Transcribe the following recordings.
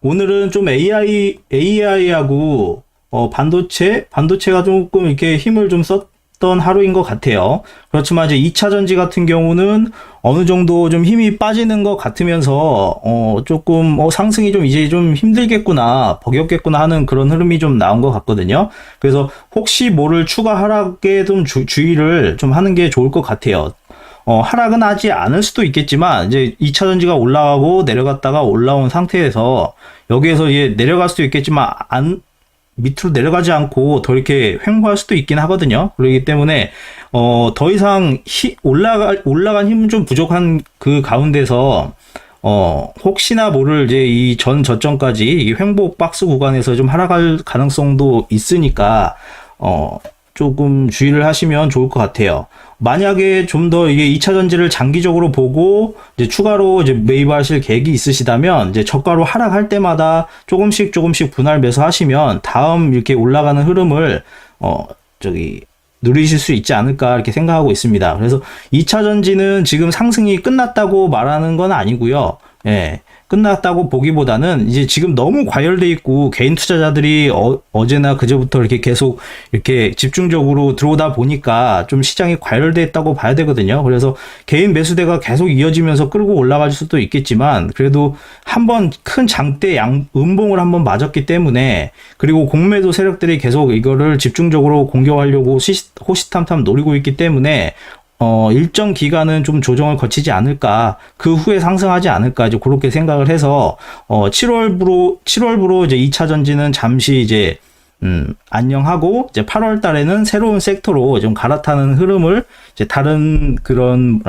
오늘은 좀 AI하고 반도체가 조금 이렇게 힘을 좀 썼던 하루인 것 같아요. 그렇지만 이제 2차 전지 같은 경우는 어느 정도 좀 힘이 빠지는 것 같으면서 조금 상승이 좀 이제 좀 힘들겠구나, 버겁겠구나 하는 그런 흐름이 좀 나온 것 같거든요. 그래서 혹시 모를 추가 하락에 좀 주의를 좀 하는 게 좋을 것 같아요. 하락은 하지 않을 수도 있겠지만, 이제 2차 전지가 올라가고 내려갔다가 올라온 상태에서, 여기에서 이제 내려갈 수도 있겠지만, 밑으로 내려가지 않고 더 이렇게 횡보할 수도 있긴 하거든요. 그렇기 때문에, 더 이상 올라간 힘은 좀 부족한 그 가운데서, 혹시나 모를 이제 이 저점까지 이 횡보 박스 구간에서 좀 하락할 가능성도 있으니까, 조금 주의를 하시면 좋을 것 같아요. 만약에 좀 더 이게 2차 전지를 장기적으로 보고 이제 추가로 이제 매입하실 계획이 있으시다면, 이제 저가로 하락할 때마다 조금씩 분할 매수하시면 다음 이렇게 올라가는 흐름을 누리실 수 있지 않을까 이렇게 생각하고 있습니다. 그래서 2차 전지는 지금 상승이 끝났다고 말하는 건 아니고요. 예. 끝났다고 보기보다는 이제 지금 너무 과열돼 있고 개인 투자자들이 어제나 그제부터 이렇게 계속 이렇게 집중적으로 들어오다 보니까 좀 시장이 과열돼 있다고 봐야 되거든요. 그래서 개인 매수대가 계속 이어지면서 끌고 올라갈 수도 있겠지만, 그래도 한번 큰 장대 음봉을 한번 맞았기 때문에, 그리고 공매도 세력들이 계속 이거를 집중적으로 공격하려고 호시탐탐 노리고 있기 때문에 일정 기간은 좀 조정을 거치지 않을까, 그 후에 상승하지 않을까, 이제 그렇게 생각을 해서, 7월부로 이제 2차 전지는 잠시 이제, 안녕하고, 이제 8월 달에는 새로운 섹터로 좀 갈아타는 흐름을 이제 다른 그런,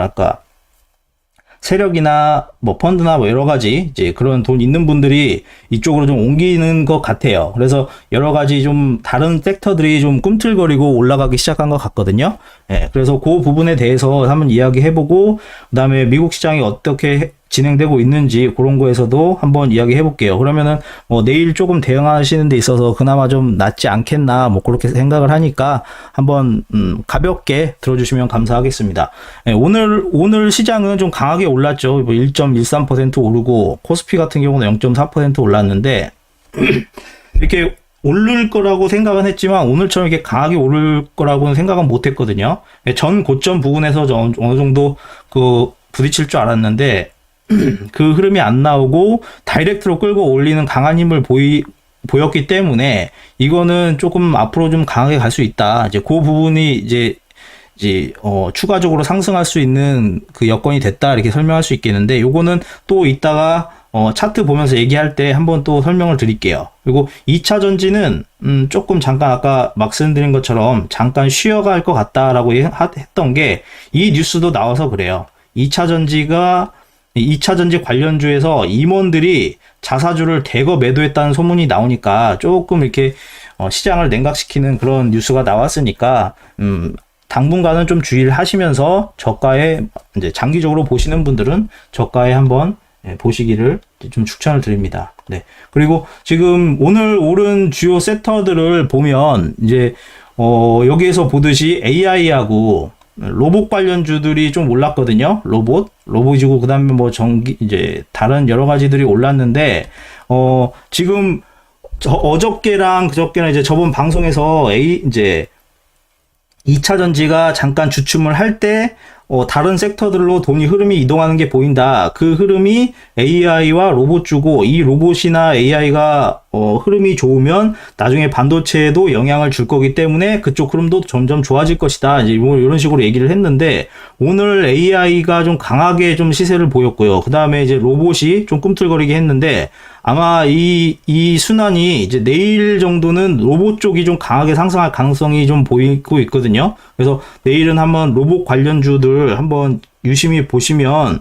세력이나 뭐 펀드나 뭐 여러 가지 이제 그런 돈 있는 분들이 이쪽으로 좀 옮기는 것 같아요. 그래서 여러 가지 좀 다른 섹터들이 좀 꿈틀거리고 올라가기 시작한 것 같거든요. 예, 그래서 그 부분에 대해서 한번 이야기해보고, 그다음에 미국 시장이 어떻게 진행되고 있는지 그런 거에서도 한번 이야기해 볼게요. 그러면은 뭐 내일 조금 대응하시는 데 있어서 그나마 좀 낫지 않겠나, 뭐 그렇게 생각을 하니까 한번 가볍게 들어주시면 감사하겠습니다. 예, 오늘 시장은 좀 강하게 올랐죠. 뭐 1.13% 오르고, 코스피 같은 경우는 0.4% 올랐는데 이렇게 오를 거라고 생각은 했지만 오늘처럼 이렇게 강하게 오를 거라고는 생각은 못 했거든요. 전 고점 부분에서 어느 정도 부딪힐 줄 알았는데, 그 흐름이 안 나오고 다이렉트로 끌고 올리는 강한 힘을 보였기 때문에, 이거는 조금 앞으로 좀 강하게 갈 수 있다. 이제 그 부분이 이제 추가적으로 상승할 수 있는 그 여건이 됐다, 이렇게 설명할 수 있겠는데, 요거는 또 이따가 차트 보면서 얘기할 때 한번 또 설명을 드릴게요. 그리고 2차 전지는 조금 잠깐 아까 말씀드린 것처럼 잠깐 쉬어갈 것 같다라고 했던 게, 이 뉴스도 나와서 그래요. 2차 전지 관련주에서 임원들이 자사주를 대거 매도했다는 소문이 나오니까 조금 이렇게 시장을 냉각시키는 그런 뉴스가 나왔으니까, 당분간은 좀 주의를 하시면서 저가에 이제 장기적으로 보시는 분들은 저가에 한번 보시기를 좀 추천을 드립니다. 네. 그리고 지금 오늘 오른 주요 섹터들을 보면, 이제 여기에서 보듯이 AI하고 로봇 관련주들이 좀 올랐거든요. 로봇이고, 그 다음에 뭐 이제 다른 여러 가지들이 올랐는데, 지금 어저께랑 그저께는 이제 저번 방송에서 이제 2차 전지가 잠깐 주춤을 할 때, 다른 섹터들로 돈이 흐름이 이동하는 게 보인다. 그 흐름이 AI와 로봇주고, 이 로봇이나 AI가 흐름이 좋으면 나중에 반도체에도 영향을 줄 거기 때문에 그쪽 흐름도 점점 좋아질 것이다. 이제 뭐 이런 식으로 얘기를 했는데, 오늘 AI가 좀 강하게 좀 시세를 보였고요. 그 다음에 이제 로봇이 좀 꿈틀거리게 했는데, 아마 이 순환이 이제 내일 정도는 로봇 쪽이 좀 강하게 상승할 가능성이 좀 보이고 있거든요. 그래서 내일은 한번 로봇 관련주들 한번 유심히 보시면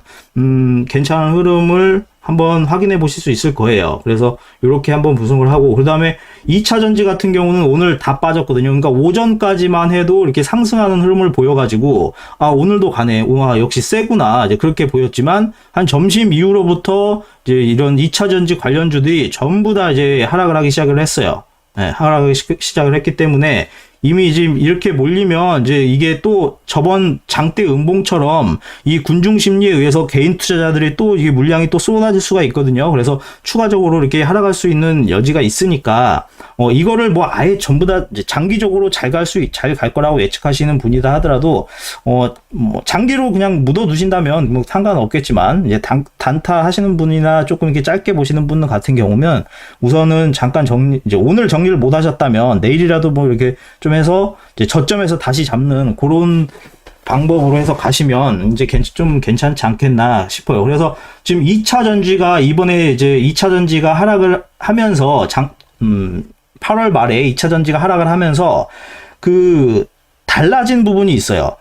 괜찮은 흐름을 한번 확인해 보실 수 있을 거예요. 그래서 이렇게 한번 분석을 하고, 그 다음에 2차 전지 같은 경우는 오늘 다 빠졌거든요. 그러니까 오전까지만 해도 이렇게 상승하는 흐름을 보여가지고, 오늘도 가네, 와 역시 세구나, 이제 그렇게 보였지만, 한 점심 이후로부터 이제 이런 2차 전지 관련주들이 전부 다 이제 하락을 하기 시작을 했어요. 네, 하락하기 시작을 했기 때문에 이미 지금 이렇게 몰리면 이제 이게 또 저번 장대 음봉처럼 이 군중 심리에 의해서 개인 투자자들이 또 이게 물량이 또 쏟아질 수가 있거든요. 그래서 추가적으로 이렇게 하락할 수 있는 여지가 있으니까 이거를 뭐 아예 전부 다 이제 장기적으로 잘 갈 거라고 예측하시는 분이다 하더라도 뭐 장기로 그냥 묻어 두신다면 뭐 상관없겠지만 이제 단타 하시는 분이나 조금 이렇게 짧게 보시는 분 같은 경우면 우선은 잠깐 이제 오늘 정리를 못 하셨다면 내일이라도 뭐 이렇게 좀 해서 이제 저점에서 다시 잡는 그런 방법으로 해서 가시면 이제 좀 괜찮지 않겠나 싶어요. 그래서 지금 2차 전지가 이번에 이제 2차 전지가 하락을 하면서 8월 말에 2차 전지가 하락을 하면서 그 달라진 부분이 있어요.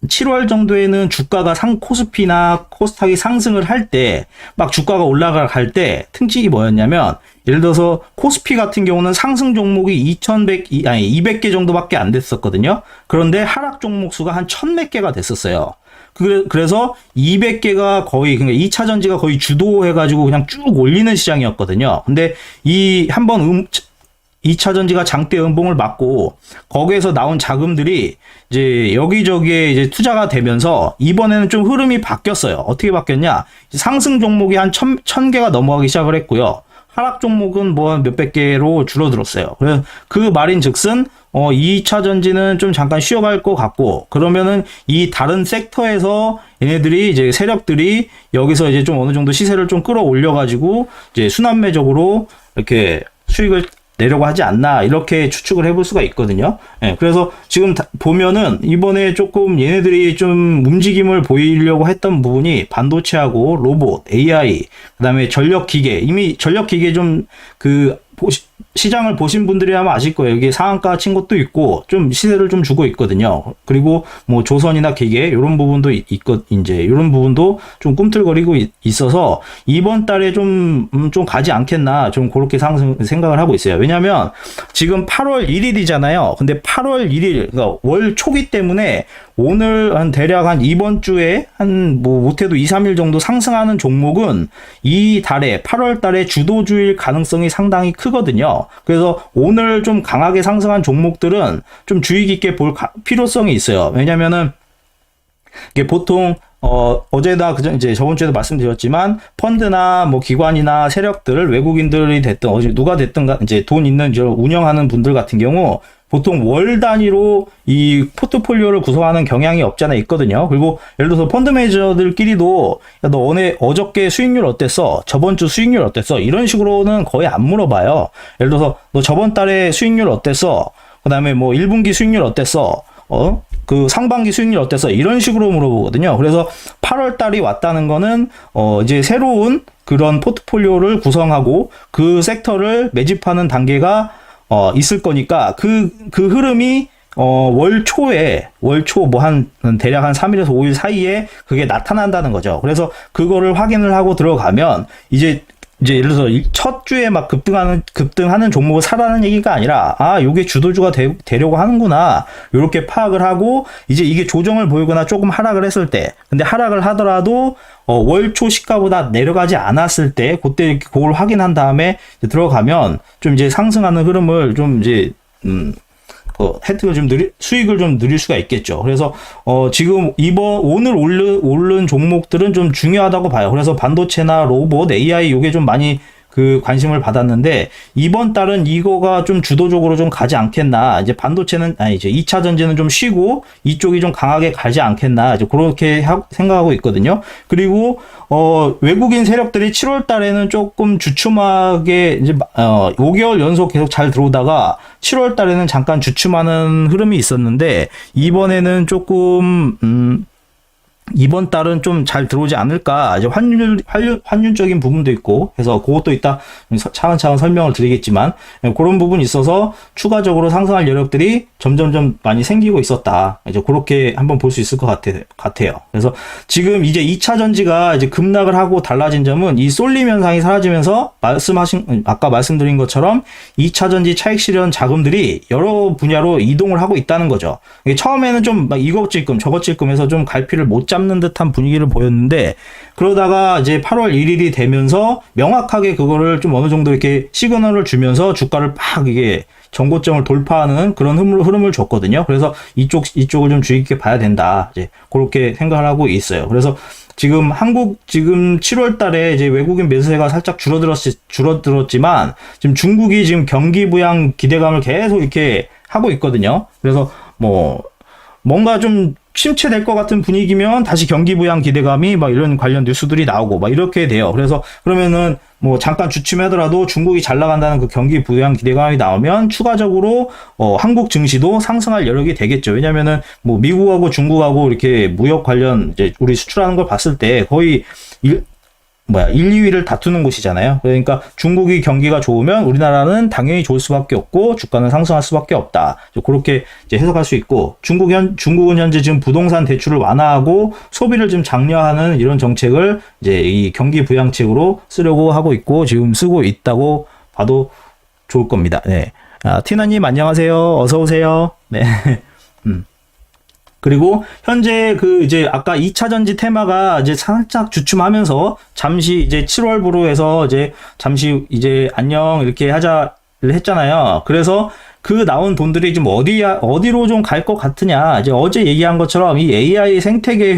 7월 정도에는 주가가 코스피나 코스닥이 상승을 할 때, 막 주가가 올라갈 때, 특징이 뭐였냐면, 예를 들어서 코스피 같은 경우는 상승 종목이 200개 정도밖에 안 됐었거든요. 그런데 하락 종목 수가 한 1000몇 개가 됐었어요. 그래서 200개가 거의, 그러니까 2차 전지가 거의 주도해가지고 그냥 쭉 올리는 시장이었거든요. 근데 한번 2차 전지가 장대 음봉을 맞고 거기에서 나온 자금들이 이제 여기저기에 이제 투자가 되면서 이번에는 좀 흐름이 바뀌었어요. 어떻게 바뀌었냐? 상승 종목이 한 1000개가 넘어가기 시작을 했고요. 하락 종목은 뭐 몇백 개로 줄어들었어요. 그래서 그 말인즉슨 2차 전지는 좀 잠깐 쉬어갈 것 같고, 그러면은 이 다른 섹터에서 얘네들이 이제 세력들이 여기서 이제 좀 어느 정도 시세를 좀 끌어올려 가지고 이제 순환매적으로 이렇게 수익을 내려고 하지 않나, 이렇게 추측을 해볼 수가 있거든요. 예, 그래서 지금 보면은 이번에 조금 얘네들이 좀 움직임을 보이려고 했던 부분이 반도체하고 로봇, AI, 그 다음에 전력기계, 이미 전력기계 좀 시장을 보신 분들이 아마 아실 거예요. 이게 상한가 친 것도 있고 좀 시세를 좀 주고 있거든요. 그리고 뭐 조선이나 기계 이런 부분도 이제 이런 부분도 좀 꿈틀거리고 있어서 이번 달에 좀 가지 않겠나, 좀 그렇게 생각을 하고 있어요. 왜냐하면 지금 8월 1일이잖아요. 근데 8월 1일, 그러니까 월 초기 때문에 오늘 대략 이번 주에 뭐 못해도 2, 3일 정도 상승하는 종목은 이 달에 8월 달에 주도주일 가능성이 상당히 크거든요. 그래서 오늘 좀 강하게 상승한 종목들은 좀 주의 깊게 볼 필요성이 있어요. 왜냐면은 이게 보통 어제나 이제 저번 주에도 말씀드렸지만 펀드나 뭐 기관이나 세력들, 외국인들이 됐든 누가 됐든 이제 돈 있는 운영하는 분들 같은 경우 보통 월 단위로 이 포트폴리오를 구성하는 경향이 없지 않아 있거든요. 그리고 예를 들어서 펀드 매니저들끼리도 야, 너 어저께 수익률 어땠어? 저번 주 수익률 어땠어? 이런 식으로는 거의 안 물어봐요. 예를 들어서 너 저번 달에 수익률 어땠어? 그 다음에 뭐 1분기 수익률 어땠어? 그 상반기 수익률 어땠어? 이런 식으로 물어보거든요. 그래서 8월 달이 왔다는 거는 이제 새로운 그런 포트폴리오를 구성하고 그 섹터를 매집하는 단계가 있을 거니까 그 흐름이 월 초 뭐 대략 한 3일에서 5일 사이에 그게 나타난다는 거죠. 그래서 그거를 확인을 하고 들어가면 이제 예를 들어서 첫 주에 막 급등하는 종목을 사라는 얘기가 아니라, 요게 주도주가 되려고 하는구나, 요렇게 파악을 하고 이제 이게 조정을 보이거나 조금 하락을 했을 때, 근데 하락을 하더라도 월초 시가보다 내려가지 않았을 때 그때 그걸 확인한 다음에 들어가면 좀 이제 상승하는 흐름을 좀 이제 혜택을 좀 수익을 좀 누릴 수가 있겠죠. 그래서 지금 오늘 오른 종목들은 좀 중요하다고 봐요. 그래서 반도체나 로봇, AI 요게 좀 많이 관심을 받았는데 이번 달은 이거가 좀 주도적으로 좀 가지 않겠나. 이제 반도체는 이제 2차 전지는 좀 쉬고 이쪽이 좀 강하게 가지 않겠나. 이제 그렇게 생각하고 있거든요. 그리고 외국인 세력들이 7월 달에는 조금 주춤하게 이제 5개월 연속 계속 잘 들어오다가 7월 달에는 잠깐 주춤하는 흐름이 있었는데 이번에는 조금 이번 달은 좀 잘 들어오지 않을까. 이제 환율적인 부분도 있고 해서 그것도 이따 차근차근 설명을 드리겠지만 그런 부분이 있어서 추가적으로 상승할 여력들이 점점점 많이 생기고 있었다. 이제 그렇게 한번 볼 수 있을 것 같아요. 그래서 지금 이제 2차 전지가 이제 급락을 하고 달라진 점은 이 쏠림 현상이 사라지면서 아까 말씀드린 것처럼 2차 전지 차익 실현 자금들이 여러 분야로 이동을 하고 있다는 거죠. 처음에는 좀 막 이것 찔끔 저것 찔끔 해서 좀 갈피를 못 잡는 듯한 분위기를 보였는데, 그러다가 이제 8월 1일이 되면서 명확하게 그거를 좀 어느 정도 이렇게 시그널을 주면서 주가를 막 이게 전고점을 돌파하는 그런 흐름을 줬거든요. 그래서 이쪽을 좀 주의 깊게 봐야 된다. 이제 그렇게 생각을 하고 있어요. 그래서 지금 지금 7월 달에 이제 외국인 매수세가 살짝 줄어들었지만, 지금 중국이 지금 경기 부양 기대감을 계속 이렇게 하고 있거든요. 그래서 뭔가 좀 침체될 것 같은 분위기면 다시 경기 부양 기대감이 막 이런 관련 뉴스들이 나오고 막 이렇게 돼요. 그래서 그러면은 잠깐 주춤하더라도 중국이 잘 나간다는 그 경기 부양 기대감이 나오면 추가적으로 한국 증시도 상승할 여력이 되겠죠. 왜냐면은 미국하고 중국하고 이렇게 무역 관련 이제 우리 수출하는 걸 봤을 때 거의 1, 2위를 다투는 곳이잖아요. 그러니까 중국이 경기가 좋으면 우리나라는 당연히 좋을 수밖에 없고 주가는 상승할 수밖에 없다. 그렇게 이제 해석할 수 있고, 중국은 현재 지금 부동산 대출을 완화하고 소비를 좀 장려하는 이런 정책을 이제 이 경기 부양책으로 쓰려고 하고 있고 지금 쓰고 있다고 봐도 좋을 겁니다. 네. 티나님 안녕하세요. 어서 오세요. 네. 그리고 현재 이제 아까 2차 전지 테마가 이제 살짝 주춤하면서 잠시 이제 7월부로 해서 이제 잠시 이제 안녕 이렇게 하자를 했잖아요. 그래서 그 나온 돈들이 좀 어디로 좀 갈 것 같으냐. 이제 어제 얘기한 것처럼 이 AI 생태계,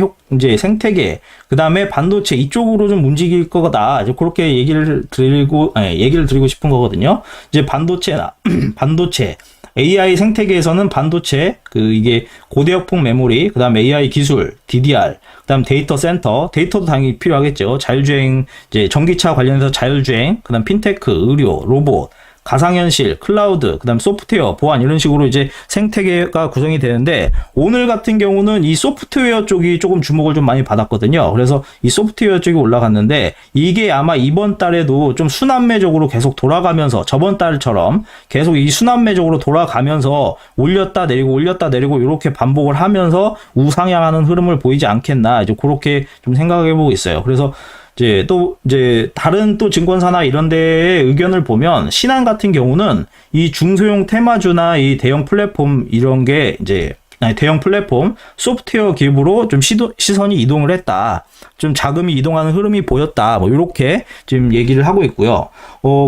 그 다음에 반도체 이쪽으로 좀 움직일 거다. 이제 그렇게 얘기를 드리고 싶은 거거든요. 이제 반도체, AI 생태계에서는 반도체, 이게 고대역폭 메모리, 그 다음 AI 기술, DDR, 그 다음 데이터 센터, 데이터도 당연히 필요하겠죠. 자율주행, 이제 전기차 관련해서 자율주행, 그 다음 핀테크, 의료, 로봇, 가상현실, 클라우드, 그 다음 소프트웨어, 보안 이런 식으로 이제 생태계가 구성이 되는데, 오늘 같은 경우는 이 소프트웨어 쪽이 조금 주목을 좀 많이 받았거든요. 그래서 이 소프트웨어 쪽이 올라갔는데, 이게 아마 이번 달에도 좀 순환매적으로 계속 돌아가면서, 저번 달처럼 계속 이 순환매적으로 돌아가면서 올렸다 내리고 이렇게 반복을 하면서 우상향하는 흐름을 보이지 않겠나, 이제 그렇게 좀 생각해보고 있어요. 그래서 이제 다른 또 증권사나 이런 데의 의견을 보면, 신한 같은 경우는 이 중소형 테마주나 이 대형 플랫폼 이런 게 이제 대형 플랫폼 소프트웨어 기업으로 좀 시선이 이동을 했다. 좀 자금이 이동하는 흐름이 보였다. 이렇게 지금 얘기를 하고 있고요.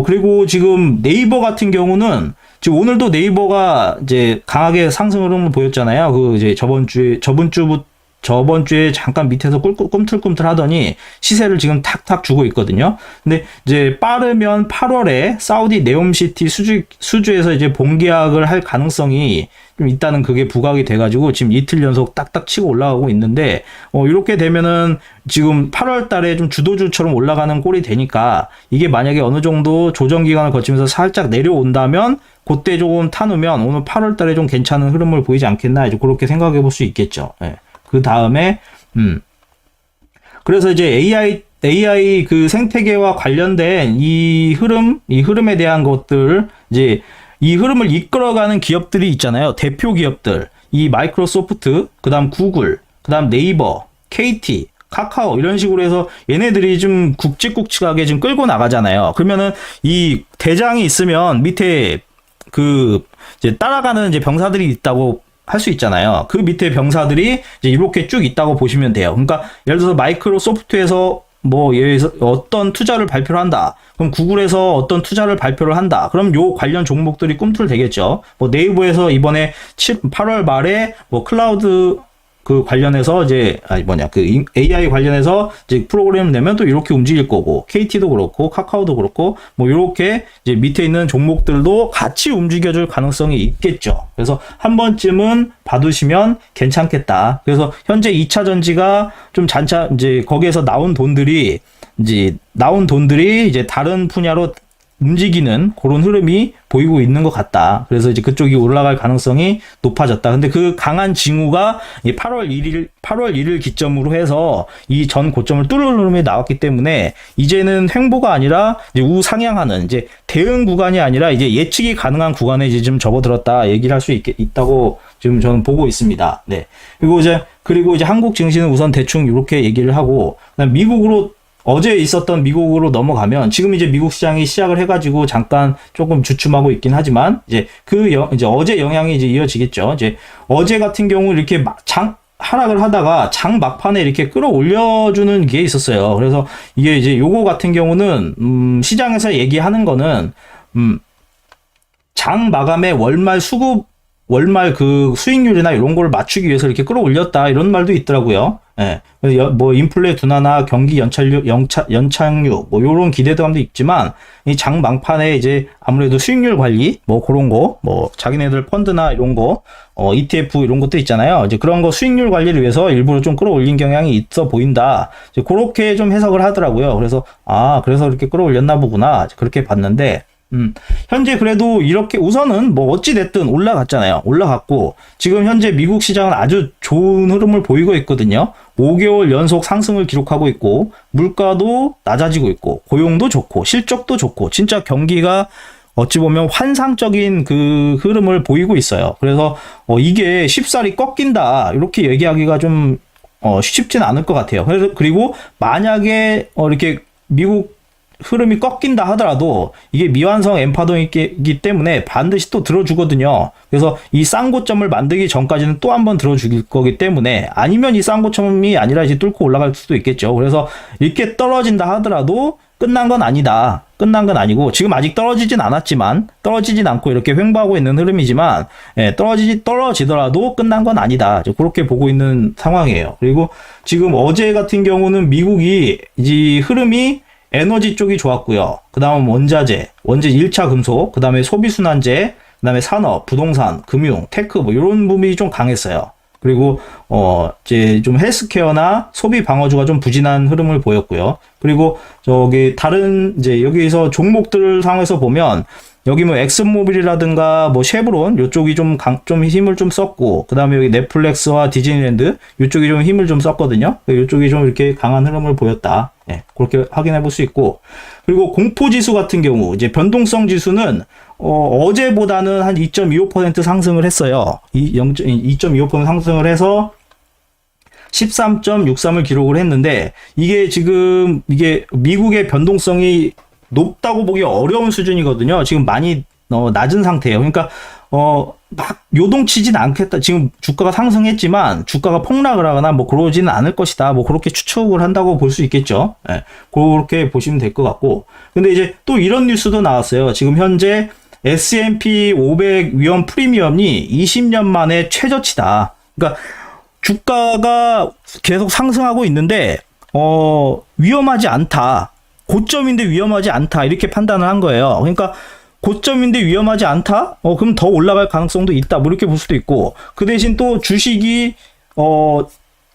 그리고 지금 네이버 같은 경우는 지금 오늘도 네이버가 이제 강하게 상승 흐름을 보였잖아요. 이제 저번 주에 잠깐 밑에서 꿈틀꿈틀 하더니 시세를 지금 탁탁 주고 있거든요. 근데 이제 빠르면 8월에 사우디 네옴시티 수주에서 이제 본계약을 할 가능성이 좀 있다는 그게 부각이 돼가지고 지금 이틀 연속 딱딱 치고 올라가고 있는데, 이렇게 되면은 지금 8월 달에 좀 주도주처럼 올라가는 꼴이 되니까, 이게 만약에 어느 정도 조정 기간을 거치면서 살짝 내려온다면 그때 조금 타놓으면 오늘 8월 달에 좀 괜찮은 흐름을 보이지 않겠나, 이제 그렇게 생각해 볼 수 있겠죠. 예. 그 다음에, 그래서 이제 AI 그 생태계와 관련된 이 흐름에 대한 것들, 이제 이 흐름을 이끌어가는 기업들이 있잖아요. 대표 기업들. 이 마이크로소프트, 그 다음 구글, 그 다음 네이버, KT, 카카오, 이런 식으로 해서 얘네들이 좀 굵직굵직하게 좀 끌고 나가잖아요. 그러면은 이 대장이 있으면 밑에 이제 따라가는 이제 병사들이 있다고 할 수 있잖아요. 그 밑에 병사들이 이제 이렇게 쭉 있다고 보시면 돼요. 그러니까 예를 들어서 마이크로소프트에서 예를 들어서 어떤 투자를 발표를 한다. 그럼 구글에서 어떤 투자를 발표를 한다. 그럼 요 관련 종목들이 꿈틀대겠죠. 네이버에서 이번에 8월 말에 클라우드 관련해서 이제 AI 관련해서 이제 프로그램 내면 또 이렇게 움직일 거고, KT도 그렇고 카카오도 그렇고 이렇게 이제 밑에 있는 종목들도 같이 움직여줄 가능성이 있겠죠. 그래서 한 번쯤은 봐두시면 괜찮겠다. 그래서 현재 2차 전지가 좀 이제 거기에서 나온 돈들이 이제 다른 분야로 움직이는 그런 흐름이 보이고 있는 것 같다. 그래서 이제 그쪽이 올라갈 가능성이 높아졌다. 근데 그 강한 징후가 8월 1일 기점으로 해서 이 전 고점을 뚫는 흐름이 나왔기 때문에 이제는 횡보가 아니라 이제 우상향하는 이제 대응 구간이 아니라 이제 예측이 가능한 구간에 이제 좀 접어들었다 얘기를 할 수 있다고 지금 저는 보고 있습니다. 네. 그리고 이제 한국 증시는 우선 대충 이렇게 얘기를 하고, 그다음 어제 있었던 미국으로 넘어가면, 지금 이제 미국 시장이 시작을 해가지고 잠깐 조금 주춤하고 있긴 하지만, 이제 이제 어제 영향이 이제 이어지겠죠. 이제 어제 같은 경우 이렇게 하락을 하다가 장 막판에 이렇게 끌어올려주는 게 있었어요. 그래서 이게 이제 요거 같은 경우는 시장에서 얘기하는 거는 장 마감에 월말 그 수익률이나 이런 걸 맞추기 위해서 이렇게 끌어올렸다 이런 말도 있더라고요. 예. 뭐 인플레 둔화나 경기 연착륙 뭐 요런 기대감도 있지만 이 장 막판에 이제 아무래도 수익률 관리 뭐 그런 거 뭐 자기네들 펀드나 이런 거 ETF 이런 것도 있잖아요. 이제 그런 거 수익률 관리를 위해서 일부러 좀 끌어올린 경향이 있어 보인다. 이제 그렇게 좀 해석을 하더라고요. 그래서 그래서 이렇게 끌어올렸나 보구나. 그렇게 봤는데 현재 그래도 이렇게 우선은 뭐 어찌됐든 올라갔잖아요. 올라갔고, 지금 현재 미국 시장은 아주 좋은 흐름을 보이고 있거든요. 5개월 연속 상승을 기록하고 있고, 물가도 낮아지고 있고, 고용도 좋고, 실적도 좋고, 진짜 경기가 어찌 보면 환상적인 그 흐름을 보이고 있어요. 그래서 이게 쉽사리 꺾인다, 이렇게 얘기하기가 좀 쉽진 않을 것 같아요. 그리고 만약에 이렇게 미국 흐름이 꺾인다 하더라도 이게 미완성 엠파동이기 때문에 반드시 또 들어주거든요. 그래서 이 쌍고점을 만들기 전까지는 또 한 번 들어줄 거기 때문에, 아니면 이 쌍고점이 아니라 이제 뚫고 올라갈 수도 있겠죠. 그래서 이렇게 떨어진다 하더라도 끝난 건 아니다. 끝난 건 아니고, 지금 아직 떨어지진 않고 이렇게 횡보하고 있는 흐름이지만, 떨어지더라도 끝난 건 아니다. 그렇게 보고 있는 상황이에요. 그리고 지금 어제 같은 경우는 미국이 이 흐름이 에너지 쪽이 좋았고요. 그 다음 원자재 1차 금속, 그 다음에 소비순환재, 그 다음에 산업, 부동산, 금융, 테크 뭐 이런 부분이 좀 강했어요. 그리고 이제 좀 헬스케어나 소비 방어주가 좀 부진한 흐름을 보였고요. 그리고 다른 이제 여기서 종목들 상에서 보면, 여기 뭐 엑슨모빌이라든가 뭐 쉐브론 요쪽이 좀 힘을 좀 썼고, 그 다음에 여기 넷플릭스와 디즈니랜드 요쪽이 좀 힘을 좀 썼거든요. 요쪽이 좀 이렇게 강한 흐름을 보였다. 네, 그렇게 확인해 볼 수 있고, 그리고 공포지수 같은 경우 이제 변동성 지수는 어제보다는 한 2.25% 상승을 했어요. 2.25% 상승을 해서 13.63을 기록을 했는데, 이게 지금 이게 미국의 변동성이 높다고 보기 어려운 수준이거든요. 지금 많이 낮은 상태예요. 그러니까 막 요동치진 않겠다. 지금 주가가 상승했지만 주가가 폭락을 하거나 뭐 그러지는 않을 것이다. 뭐 그렇게 추측을 한다고 볼 수 있겠죠. 예, 그렇게 보시면 될 것 같고. 근데 이제 또 이런 뉴스도 나왔어요. 지금 현재 S&P 500 위험 프리미엄이 20년 만에 최저치다. 그러니까 주가가 계속 상승하고 있는데 위험하지 않다. 고점인데 위험하지 않다. 이렇게 판단을 한 거예요. 그러니까 고점인데 위험하지 않다? 그럼 더 올라갈 가능성도 있다. 뭐 이렇게 볼 수도 있고, 그 대신 또 주식이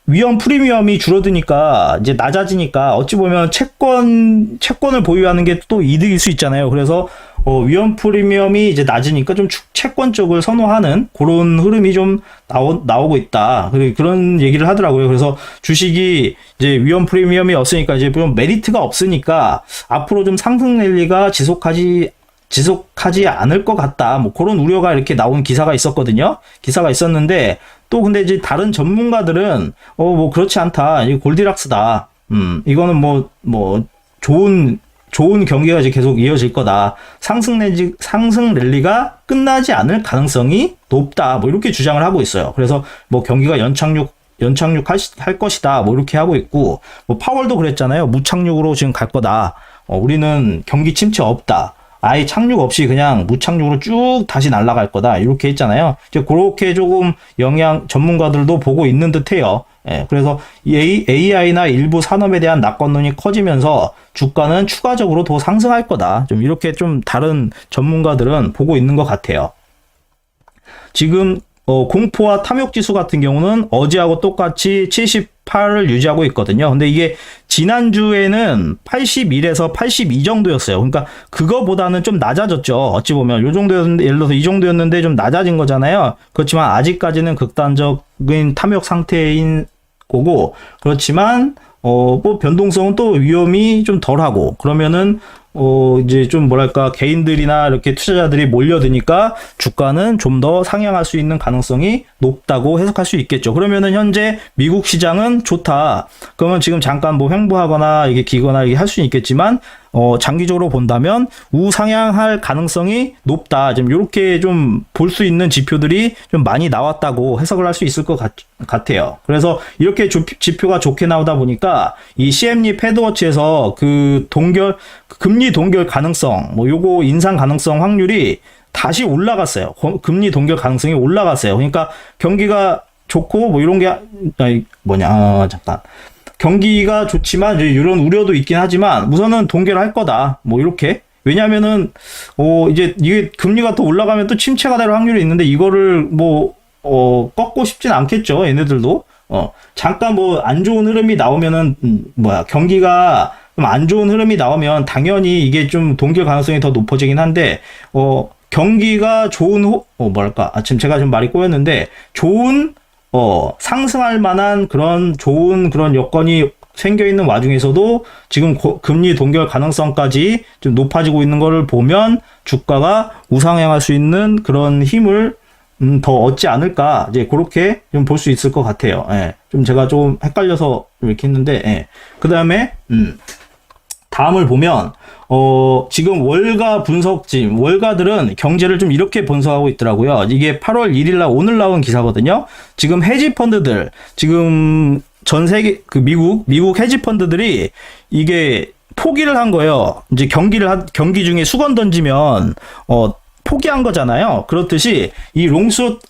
위험 프리미엄이 줄어드니까 이제 낮아지니까 어찌 보면 채권을 보유하는 게 또 이득일 수 있잖아요. 그래서 위험 프리미엄이 이제 낮으니까 좀 채권 쪽을 선호하는 그런 흐름이 좀 나오고 있다. 그런 얘기를 하더라고요. 그래서 주식이 이제 위험 프리미엄이 없으니까 이제 좀 메리트가 없으니까 앞으로 좀 상승 랠리가 지속하지 않을 것 같다. 뭐 그런 우려가 이렇게 나온 기사가 있었는데, 또 근데 이제 다른 전문가들은 뭐 그렇지 않다. 이거 골디락스다. 이거는 뭐 좋은 경기가 이제 계속 이어질 거다. 상승 랠리가 끝나지 않을 가능성이 높다. 뭐 이렇게 주장을 하고 있어요. 그래서 뭐 경기가 연착륙할 것이다. 뭐 이렇게 하고 있고, 뭐 파월도 그랬잖아요. 무착륙으로 지금 갈 거다. 우리는 경기 침체 없다. 아예 착륙 없이 그냥 무착륙으로 쭉 다시 날아갈 거다. 이렇게 했잖아요. 이제 그렇게 조금 전문가들도 보고 있는 듯 해요. 예, 그래서 AI나 일부 산업에 대한 낙관론이 커지면서 주가는 추가적으로 더 상승할 거다. 좀 이렇게 좀 다른 전문가들은 보고 있는 것 같아요. 지금 공포와 탐욕 지수 같은 경우는 어제하고 똑같이 78을 유지하고 있거든요. 근데 이게 지난주에는 81에서 82 정도였어요. 그러니까 그거보다는 좀 낮아졌죠. 어찌 보면 요 정도였는데, 예를 들어서 이 정도였는데 좀 낮아진 거잖아요. 그렇지만 아직까지는 극단적인 탐욕 상태인 거고, 그렇지만 뭐 변동성은 또 위험이 좀 덜하고, 그러면은 이제 좀 뭐랄까, 개인들이나 이렇게 투자자들이 몰려드니까 주가는 좀 더 상향할 수 있는 가능성이 높다고 해석할 수 있겠죠. 그러면은 현재 미국 시장은 좋다. 그러면 지금 잠깐 뭐 횡보하거나 이게 기거나 이게 할 수는 있겠지만, 장기적으로 본다면 우상향할 가능성이 높다. 좀 이렇게 좀 볼 수 있는 지표들이 좀 많이 나왔다고 해석을 할 수 있을 것 같아요. 그래서 이렇게 지표가 좋게 나오다 보니까 이 CME 패드워치에서 그 금리 동결 가능성, 뭐 요거 인상 가능성 확률이 다시 올라갔어요. 금리 동결 가능성이 올라갔어요. 그러니까 경기가 좋고 뭐 이런 게 잠깐. 경기가 좋지만 이런 우려도 있긴 하지만 우선은 동결할 거다. 뭐 이렇게. 왜냐면은 이제 이게 금리가 더 올라가면 또 침체가 될 확률이 있는데 이거를 꺾고 싶진 않겠죠. 얘네들도. 잠깐 뭐 안 좋은 흐름이 나오면은 경기가 좀 안 좋은 흐름이 나오면 당연히 이게 좀 동결 가능성이 더 높아지긴 한데 경기가 좋은 지금 제가 좀 말이 꼬였는데 좋은 상승할 만한 좋은 그런 여건이 생겨 있는 와중에서도 지금 금리 동결 가능성까지 좀 높아지고 있는 거를 보면 주가가 우상향할 수 있는 그런 힘을 더 얻지 않을까, 이제 그렇게 좀 볼 수 있을 것 같아요. 예. 좀 제가 좀 헷갈려서 이렇게 했는데, 예. 그 다음에, 다음을 보면, 지금 월가들은 경제를 좀 이렇게 분석하고 있더라고요. 이게 8월 1일날 오늘 나온 기사거든요. 지금 헤지펀드들, 지금 전 세계, 미국 헤지펀드들이 이게 포기를 한 거예요. 이제 경기 중에 수건 던지면, 포기한 거잖아요. 그렇듯이 이 롱숏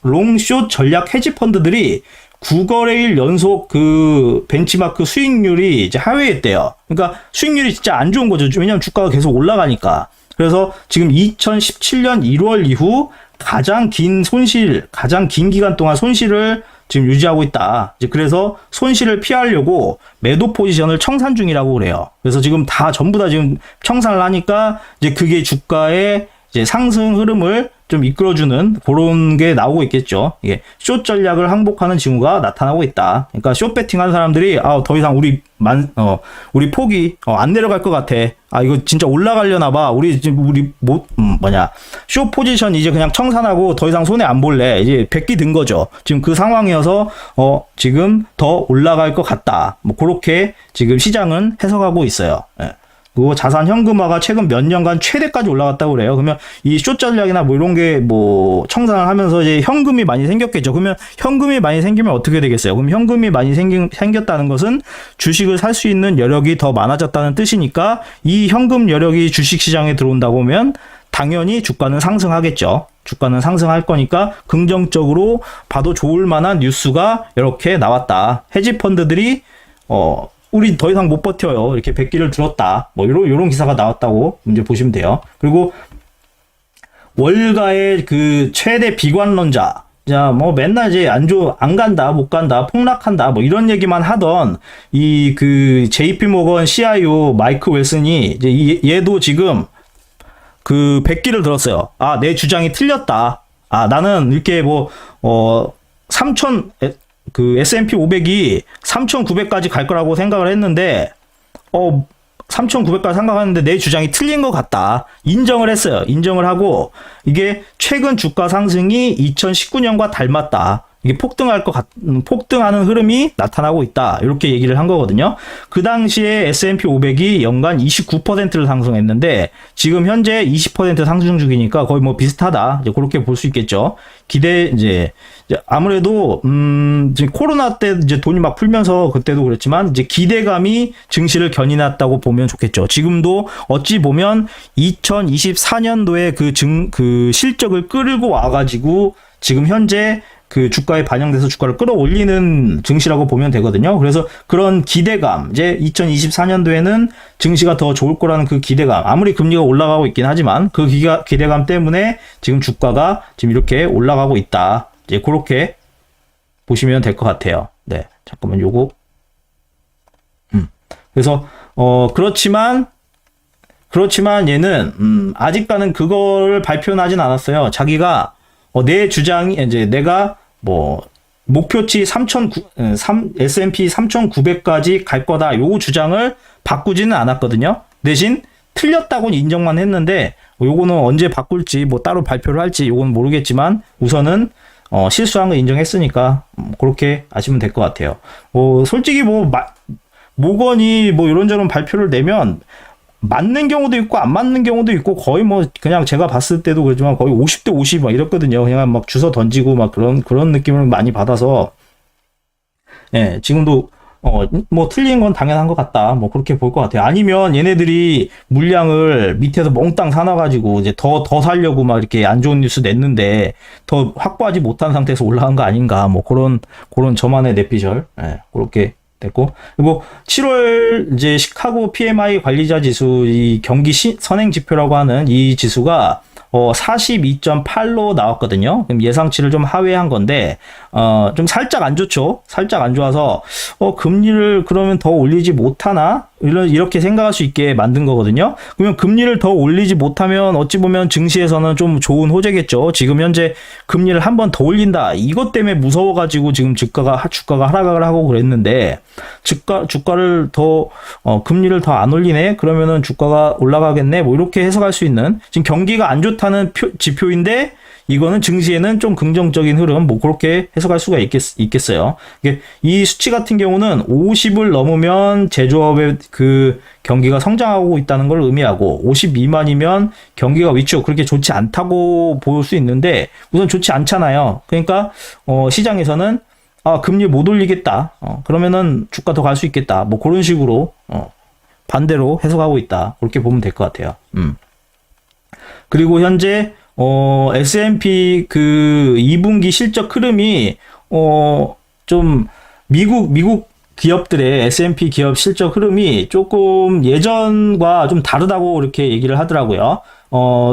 전략 헤지펀드들이 9거래일 연속 그 벤치마크 수익률이 이제 하회했대요. 그러니까 수익률이 진짜 안 좋은 거죠. 왜냐면 주가가 계속 올라가니까. 그래서 지금 2017년 1월 이후 가장 긴 기간 동안 손실을 지금 유지하고 있다. 이제 그래서 손실을 피하려고 매도 포지션을 청산 중이라고 그래요. 그래서 지금 전부 다 지금 청산을 하니까 이제 그게 주가의 이제 상승 흐름을 좀 이끌어주는 그런 게 나오고 있겠죠. 이게 숏 전략을 항복하는 징후가 나타나고 있다. 그러니까 숏 배팅하는 사람들이 더 이상 우리 포기 안 내려갈 것 같아. 이거 진짜 올라가려나 봐. 숏 포지션 이제 그냥 청산하고 더 이상 손에 안 볼래. 이제 백기 든 거죠. 지금 그 상황이어서 지금 더 올라갈 것 같다. 뭐 그렇게 지금 시장은 해석하고 있어요. 예. 그리고 자산 현금화가 최근 몇 년간 최대까지 올라갔다고 그래요. 그러면 이 숏 전략이나 뭐 이런 게 청산을 하면서 이제 현금이 많이 생겼겠죠. 그러면 현금이 많이 생기면 어떻게 되겠어요? 그럼 현금이 많이 생겼다는 것은 주식을 살 수 있는 여력이 더 많아졌다는 뜻이니까 이 현금 여력이 주식 시장에 들어온다고 하면 당연히 주가는 상승하겠죠. 주가는 상승할 거니까 긍정적으로 봐도 좋을 만한 뉴스가 이렇게 나왔다. 헤지펀드들이 우리 더 이상 못 버텨요. 이렇게 백기를 들었다. 뭐 요런 기사가 나왔다고 이제 보시면 돼요. 그리고 월가의 그 최대 비관론자. 자, 뭐 맨날 이제 안 간다, 못 간다, 폭락한다, 뭐 이런 얘기만 하던 그 JP 모건 CIO 마이크 웰슨이 이제 얘도 지금 그 백기를 들었어요. 내 주장이 틀렸다. 나는 이렇게 S&P 500이 3,900까지 갈 거라고 생각을 했는데, 3,900까지 생각하는데 내 주장이 틀린 것 같다. 인정을 했어요. 인정을 하고, 이게 최근 주가 상승이 2019년과 닮았다. 이게 폭등하는 흐름이 나타나고 있다. 이렇게 얘기를 한 거거든요. 그 당시에 S&P 500이 연간 29%를 상승했는데, 지금 현재 20% 상승 중이니까 거의 뭐 비슷하다. 이제 그렇게 볼 수 있겠죠. 아무래도, 지금 코로나 때 이제 돈이 막 풀면서 그때도 그랬지만, 이제 기대감이 증시를 견인했다고 보면 좋겠죠. 지금도 어찌 보면 2024년도에 그 실적을 끌고 와가지고, 지금 현재 그 주가에 반영돼서 주가를 끌어올리는 증시라고 보면 되거든요. 그래서 그런 기대감, 이제 2024년도에는 증시가 더 좋을 거라는 그 기대감, 아무리 금리가 올라가고 있긴 하지만 그 기대감 때문에 지금 주가가 지금 이렇게 올라가고 있다. 이제 그렇게 보시면 될 것 같아요. 네, 잠깐만 요거. 그래서 그렇지만 얘는 아직까지는 그거를 발표는 하진 않았어요. 자기가 내 주장이 이제 내가 목표치 S&P 3,900까지 갈 거다. 요 주장을 바꾸지는 않았거든요. 대신 틀렸다고는 인정만 했는데 요거는 언제 바꿀지 따로 발표를 할지 요거는 모르겠지만 우선은 실수한 거 인정했으니까 그렇게 아시면 될 것 같아요. 솔직히 모건이 이런저런 발표를 내면 맞는 경우도 있고 안 맞는 경우도 있고 거의 뭐 그냥 제가 봤을 때도 그렇지만 거의 50대 50 막 이랬거든요. 그냥 막 주워 던지고 막 그런 느낌을 많이 받아서 예, 지금도 뭐 틀린 건 당연한 것 같다. 뭐 그렇게 볼 것 같아요. 아니면 얘네들이 물량을 밑에서 몽땅 사놔가지고 이제 더 살려고 막 이렇게 안 좋은 뉴스 냈는데 더 확보하지 못한 상태에서 올라간 거 아닌가. 뭐 그런 저만의 내피셜. 예, 그렇게 됐고. 그리고 7월 이제 시카고 PMI 관리자 지수 이 경기 선행 지표라고 하는 이 지수가 42.8로 나왔거든요. 그럼 예상치를 좀 하회한 건데, 좀 살짝 안 좋죠? 살짝 안 좋아서, 금리를 그러면 더 올리지 못하나? 이렇게 생각할 수 있게 만든 거거든요. 그러면 금리를 더 올리지 못하면 어찌 보면 증시에서는 좀 좋은 호재겠죠. 지금 현재 금리를 한 번 더 올린다. 이것 때문에 무서워가지고 지금 주가가 하락을 하고 그랬는데, 주가를 금리를 더 안 올리네? 그러면은 주가가 올라가겠네? 뭐 이렇게 해석할 수 있는, 지금 경기가 안 좋다는 지표인데, 이거는 증시에는 좀 긍정적인 흐름, 뭐 그렇게 해석할 수가 있겠어요. 이 수치 같은 경우는 50을 넘으면 제조업의 그 경기가 성장하고 있다는 걸 의미하고 50 미만이면 경기가 위축 그렇게 좋지 않다고 볼 수 있는데 우선 좋지 않잖아요. 그러니까 시장에서는 금리 못 올리겠다. 그러면은 주가 더 갈 수 있겠다. 뭐 그런 식으로 반대로 해석하고 있다. 그렇게 보면 될 것 같아요. 그리고 현재 S&P 그 2분기 실적 흐름이 좀 미국 기업들의 S&P 기업 실적 흐름이 조금 예전과 좀 다르다고 이렇게 얘기를 하더라고요.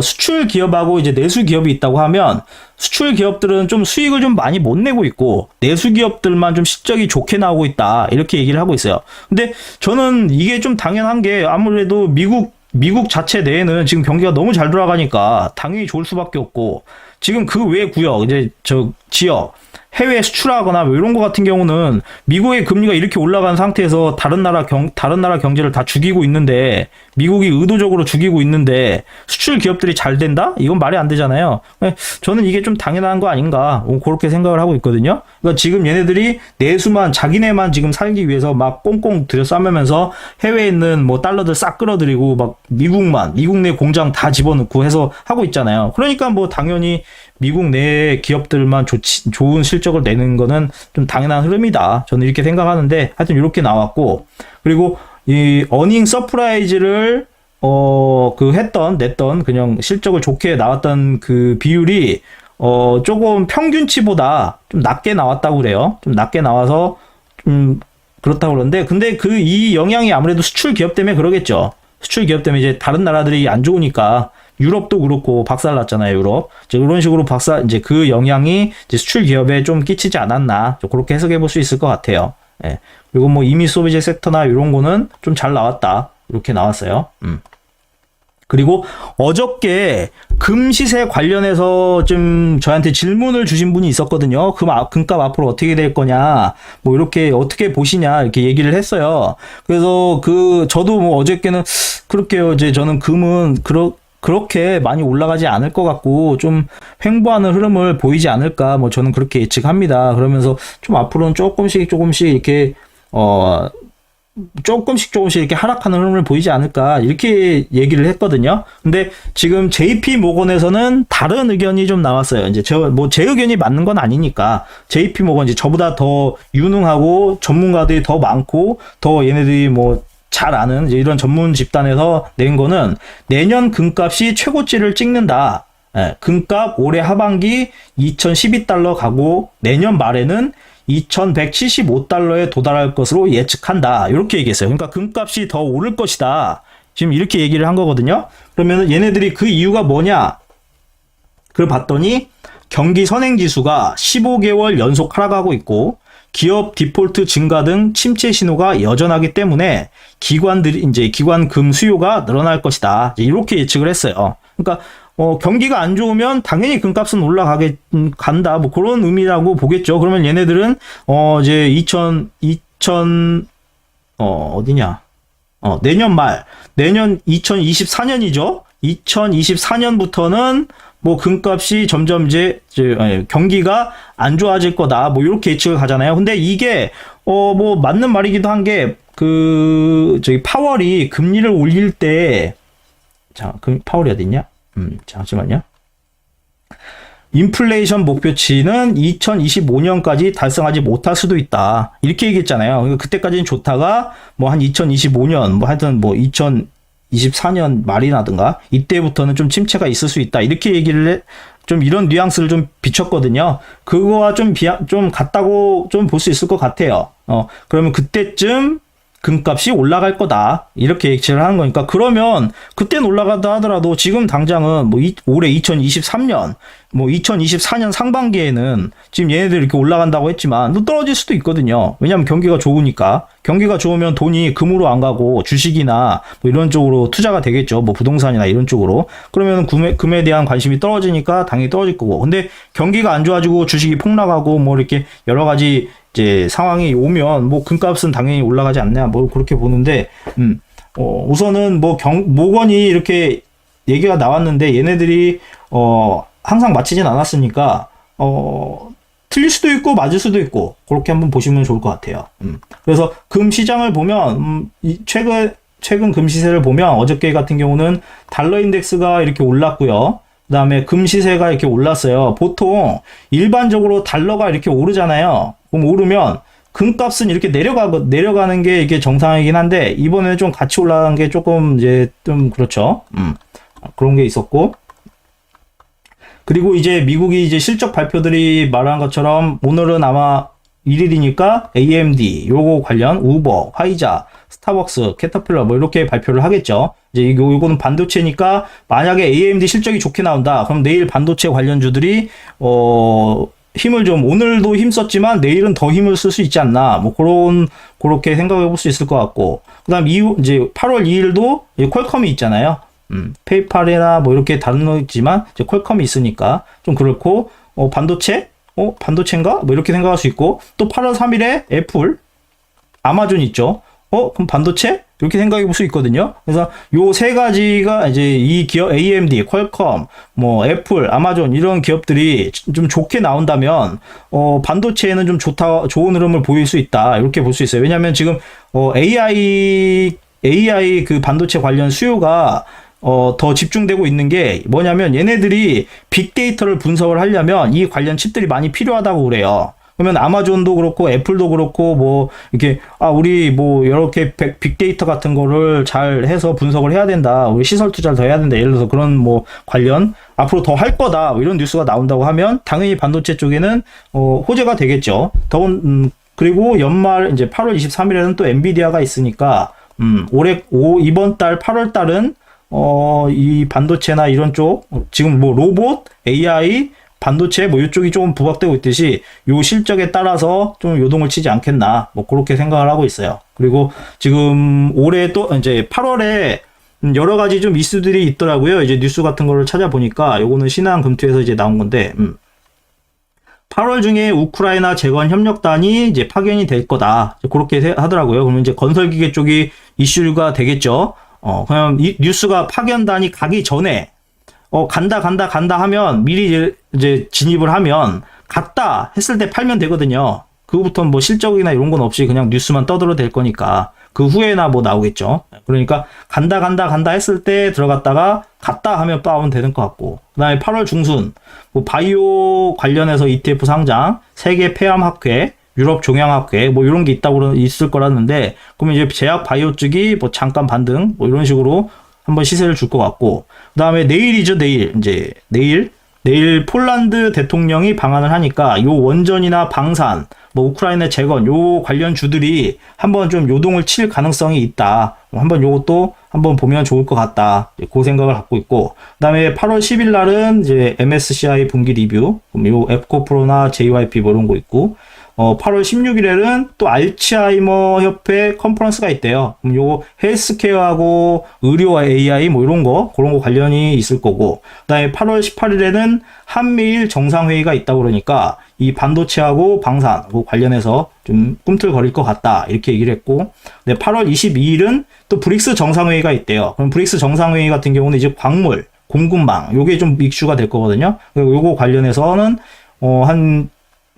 수출 기업하고 이제 내수 기업이 있다고 하면 수출 기업들은 좀 수익을 좀 많이 못 내고 있고 내수 기업들만 좀 실적이 좋게 나오고 있다. 이렇게 얘기를 하고 있어요. 근데 저는 이게 좀 당연한 게 아무래도 미국 자체 내에는 지금 경기가 너무 잘 돌아가니까 당연히 좋을 수밖에 없고 지금 그 외 구역 이제 지역 해외 수출하거나 뭐 이런 거 같은 경우는 미국의 금리가 이렇게 올라간 상태에서 다른 나라 경제를 다 죽이고 있는데 미국이 의도적으로 죽이고 있는데 수출 기업들이 잘 된다? 이건 말이 안 되잖아요. 저는 이게 좀 당연한 거 아닌가 그렇게 생각을 하고 있거든요. 그러니까 지금 얘네들이 내수만 자기네만 지금 살기 위해서 막 꽁꽁 들여싸매면서 해외에 있는 뭐 달러들 싹 끌어들이고 막 미국 내 공장 다 집어넣고 해서 하고 있잖아요. 그러니까 뭐 당연히 미국 내 기업들만 좋은 실적을 내는 거는 좀 당연한 흐름이다. 저는 이렇게 생각하는데 하여튼 이렇게 나왔고 그리고 이 어닝 서프라이즈를 냈던 그냥 실적을 좋게 나왔던 그 비율이 조금 평균치보다 좀 낮게 나왔다고 그래요. 좀 낮게 나와서 좀 그렇다고 그러는데 근데 이 영향이 아무래도 수출 기업 때문에 그러겠죠. 수출 기업 때문에 이제 다른 나라들이 안 좋으니까 유럽도 그렇고 박살났잖아요, 유럽. 이제 이런 식으로 이제 그 영향이 이제 수출 기업에 좀 끼치지 않았나. 그렇게 해석해 볼 수 있을 것 같아요. 예. 그리고 뭐 이미 소비재 섹터나 이런 거는 좀 잘 나왔다. 이렇게 나왔어요. 그리고 어저께 금 시세 관련해서 좀 저한테 질문을 주신 분이 있었거든요. 금값 앞으로 어떻게 될 거냐, 뭐 이렇게 어떻게 보시냐 이렇게 얘기를 했어요. 그래서 저도 뭐 어저께는 그렇게요. 이제 저는 금은 그렇게 많이 올라가지 않을 것 같고 좀 횡보하는 흐름을 보이지 않을까 뭐 저는 그렇게 예측합니다. 그러면서 좀 앞으로는 조금씩 이렇게 조금씩 이렇게 하락하는 흐름을 보이지 않을까 이렇게 얘기를 했거든요. 근데 지금 JP 모건에서는 다른 의견이 좀 나왔어요. 이제 제 의견이 맞는 건 아니니까 JP 모건 이제 저보다 더 유능하고 전문가들이 더 많고 더 얘네들이 뭐 잘 아는 이제 이런 전문 집단에서 낸 거는 내년 금값이 최고치를 찍는다. 예, 금값 올해 하반기 2012달러 가고 내년 말에는 2175달러에 도달할 것으로 예측한다. 이렇게 얘기했어요. 그러니까 금값이 더 오를 것이다. 지금 이렇게 얘기를 한 거거든요. 그러면 얘네들이 그 이유가 뭐냐? 그걸 봤더니 경기 선행지수가 15개월 연속 하락하고 있고 기업 디폴트 증가 등 침체 신호가 여전하기 때문에 기관금 수요가 늘어날 것이다. 이렇게 예측을 했어요. 그러니까 경기가 안 좋으면 당연히 금값은 간다. 뭐 그런 의미라고 보겠죠. 그러면 얘네들은 이제 내년 2024년이죠. 2024년부터는 뭐 금값이 점점 이제 경기가 안 좋아질 거다. 뭐 이렇게 예측을 가잖아요. 근데 이게 뭐 맞는 말이기도 한 게 저기 파월이 금리를 올릴 때 파월이 어디 있냐? 잠시만요. 인플레이션 목표치는 2025년까지 달성하지 못할 수도 있다. 이렇게 얘기했잖아요. 그때까지는 좋다가 뭐 한 2025년 뭐 하여튼 뭐 2024년 말이라든가 이때부터는 좀 침체가 있을 수 있다. 이렇게 얘기를 좀 이런 뉘앙스를 좀 비췄거든요. 그거와 좀 같다고 좀 볼 수 있을 것 같아요. 그러면 그때쯤 금값이 올라갈 거다. 이렇게 예측을 하는 거니까 그러면 그때는 올라가다 하더라도 지금 당장은 뭐 올해 2023년 뭐 2024년 상반기에는 지금 얘네들 이렇게 올라간다고 했지만 또 떨어질 수도 있거든요. 왜냐하면 경기가 좋으니까. 경기가 좋으면 돈이 금으로 안 가고 주식이나 뭐 이런 쪽으로 투자가 되겠죠. 뭐 부동산이나 이런 쪽으로. 그러면 금에 대한 관심이 떨어지니까 당연히 떨어질 거고. 근데 경기가 안 좋아지고 주식이 폭락하고 뭐 이렇게 여러 가지 이제 상황이 오면 뭐 금값은 당연히 올라가지 않냐 뭐 그렇게 보는데 우선은 뭐 모건이 이렇게 얘기가 나왔는데 얘네들이 항상 맞히진 않았으니까 틀릴 수도 있고 맞을 수도 있고 그렇게 한번 보시면 좋을 것 같아요. 그래서 금 시장을 보면 최근 금 시세를 보면 어저께 같은 경우는 달러 인덱스가 이렇게 올랐고요. 그 다음에 금 시세가 이렇게 올랐어요. 보통 일반적으로 달러가 이렇게 오르잖아요. 그럼 오르면 금값은 이렇게 내려가는 게 이게 정상이긴 한데 이번에는 좀 같이 올라간 게 조금 이제 좀 그렇죠. 그런 게 있었고. 그리고 이제 미국이 이제 실적 발표들이 말한 것처럼 오늘은 아마 1일이니까 AMD 요거 관련 우버, 화이자, 스타벅스, 캐터필러 뭐 이렇게 발표를 하겠죠. 이제 요거는 반도체니까 만약에 AMD 실적이 좋게 나온다. 그럼 내일 반도체 관련주들이 힘을 좀 오늘도 힘썼지만 내일은 더 힘을 쓸 수 있지 않나. 뭐 그렇게 생각해 볼 수 있을 것 같고. 그다음 이제 8월 2일도 퀄컴이 있잖아요. 페이팔이나 뭐 이렇게 다른 거 있지만 이제 퀄컴이 있으니까 좀 그렇고 반도체인가? 뭐 이렇게 생각할 수 있고 또 8월 3일에 애플, 아마존 있죠. 그럼 반도체? 이렇게 생각해 볼 수 있거든요. 그래서 요 세 가지가 이제 이 기업 AMD, 퀄컴, 뭐 애플, 아마존 이런 기업들이 좀 좋게 나온다면 반도체에는 좀 좋은 흐름을 보일 수 있다. 이렇게 볼 수 있어요. 왜냐하면 지금 AI 그 반도체 관련 수요가 더 집중되고 있는 게 뭐냐면 얘네들이 빅데이터를 분석을 하려면 이 관련 칩들이 많이 필요하다고 그래요. 그러면 아마존도 그렇고 애플도 그렇고 뭐 이렇게 우리 뭐 이렇게 빅데이터 같은 거를 잘 해서 분석을 해야 된다. 우리 시설 투자를 더 해야 된다. 예를 들어서 그런 뭐 관련 앞으로 더 할 거다. 뭐 이런 뉴스가 나온다고 하면 당연히 반도체 쪽에는 호재가 되겠죠. 그리고 연말 이제 8월 23일에는 또 엔비디아가 있으니까 이번 달 8월 달은 이 반도체나 이런 쪽 지금 뭐 로봇, AI, 반도체 뭐 이쪽이 조금 부각되고 있듯이 요 실적에 따라서 좀 요동을 치지 않겠나 뭐 그렇게 생각을 하고 있어요. 그리고 지금 올해 또 이제 8월에 여러 가지 좀 이슈들이 있더라고요. 이제 뉴스 같은 거를 찾아보니까 요거는 신한금투에서 이제 나온 건데 8월 중에 우크라이나 재건 협력단이 이제 파견이 될 거다. 그렇게 하더라고요. 그러면 이제 건설기계 쪽이 이슈가 되겠죠. 그냥 이 뉴스가 파견단이 가기 전에 간다 하면 미리 이제 진입을 하면 갔다 했을 때 팔면 되거든요. 그거부터는 뭐 실적이나 이런 건 없이 그냥 뉴스만 떠들어도 될 거니까 그 후에나 뭐 나오겠죠. 그러니까 간다 했을 때 들어갔다가 갔다 하면 빠우면 되는 것 같고 그다음에 8월 중순 뭐 바이오 관련해서 ETF 상장, 세계 폐암학회, 유럽 종양학회 뭐 이런 게 있을 거라는데 그러면 이제 제약 바이오 쪽이 뭐 잠깐 반등 뭐 이런 식으로 한번 시세를 줄 것 같고 그다음에 내일이죠. 내일 폴란드 대통령이 방한을 하니까 요 원전이나 방산 뭐 우크라이나 재건 요 관련 주들이 한번 좀 요동을 칠 가능성이 있다. 한번 요것도 한번 보면 좋을 것 같다. 그 생각을 갖고 있고 그다음에 8월 10일 날은 이제 MSCI 분기 리뷰 그럼 요 앱코프로나 JYP 뭐 이런 거 있고 8월 16일에는 또 알츠하이머 협회 컨퍼런스가 있대요. 그럼 요거 헬스케어하고 의료 AI 뭐 이런 거, 그런 거 관련이 있을 거고, 그다음에 8월 18일에는 한미일 정상회의가 있다고 그러니까 이 반도체하고 방산 관련해서 좀 꿈틀거릴 것 같다 이렇게 얘기를 했고, 네, 8월 22일은 또 브릭스 정상회의가 있대요. 그럼 브릭스 정상회의 같은 경우는 이제 광물, 공급망 요게 좀 이슈가 될 거거든요. 그리고 요거 관련해서는 한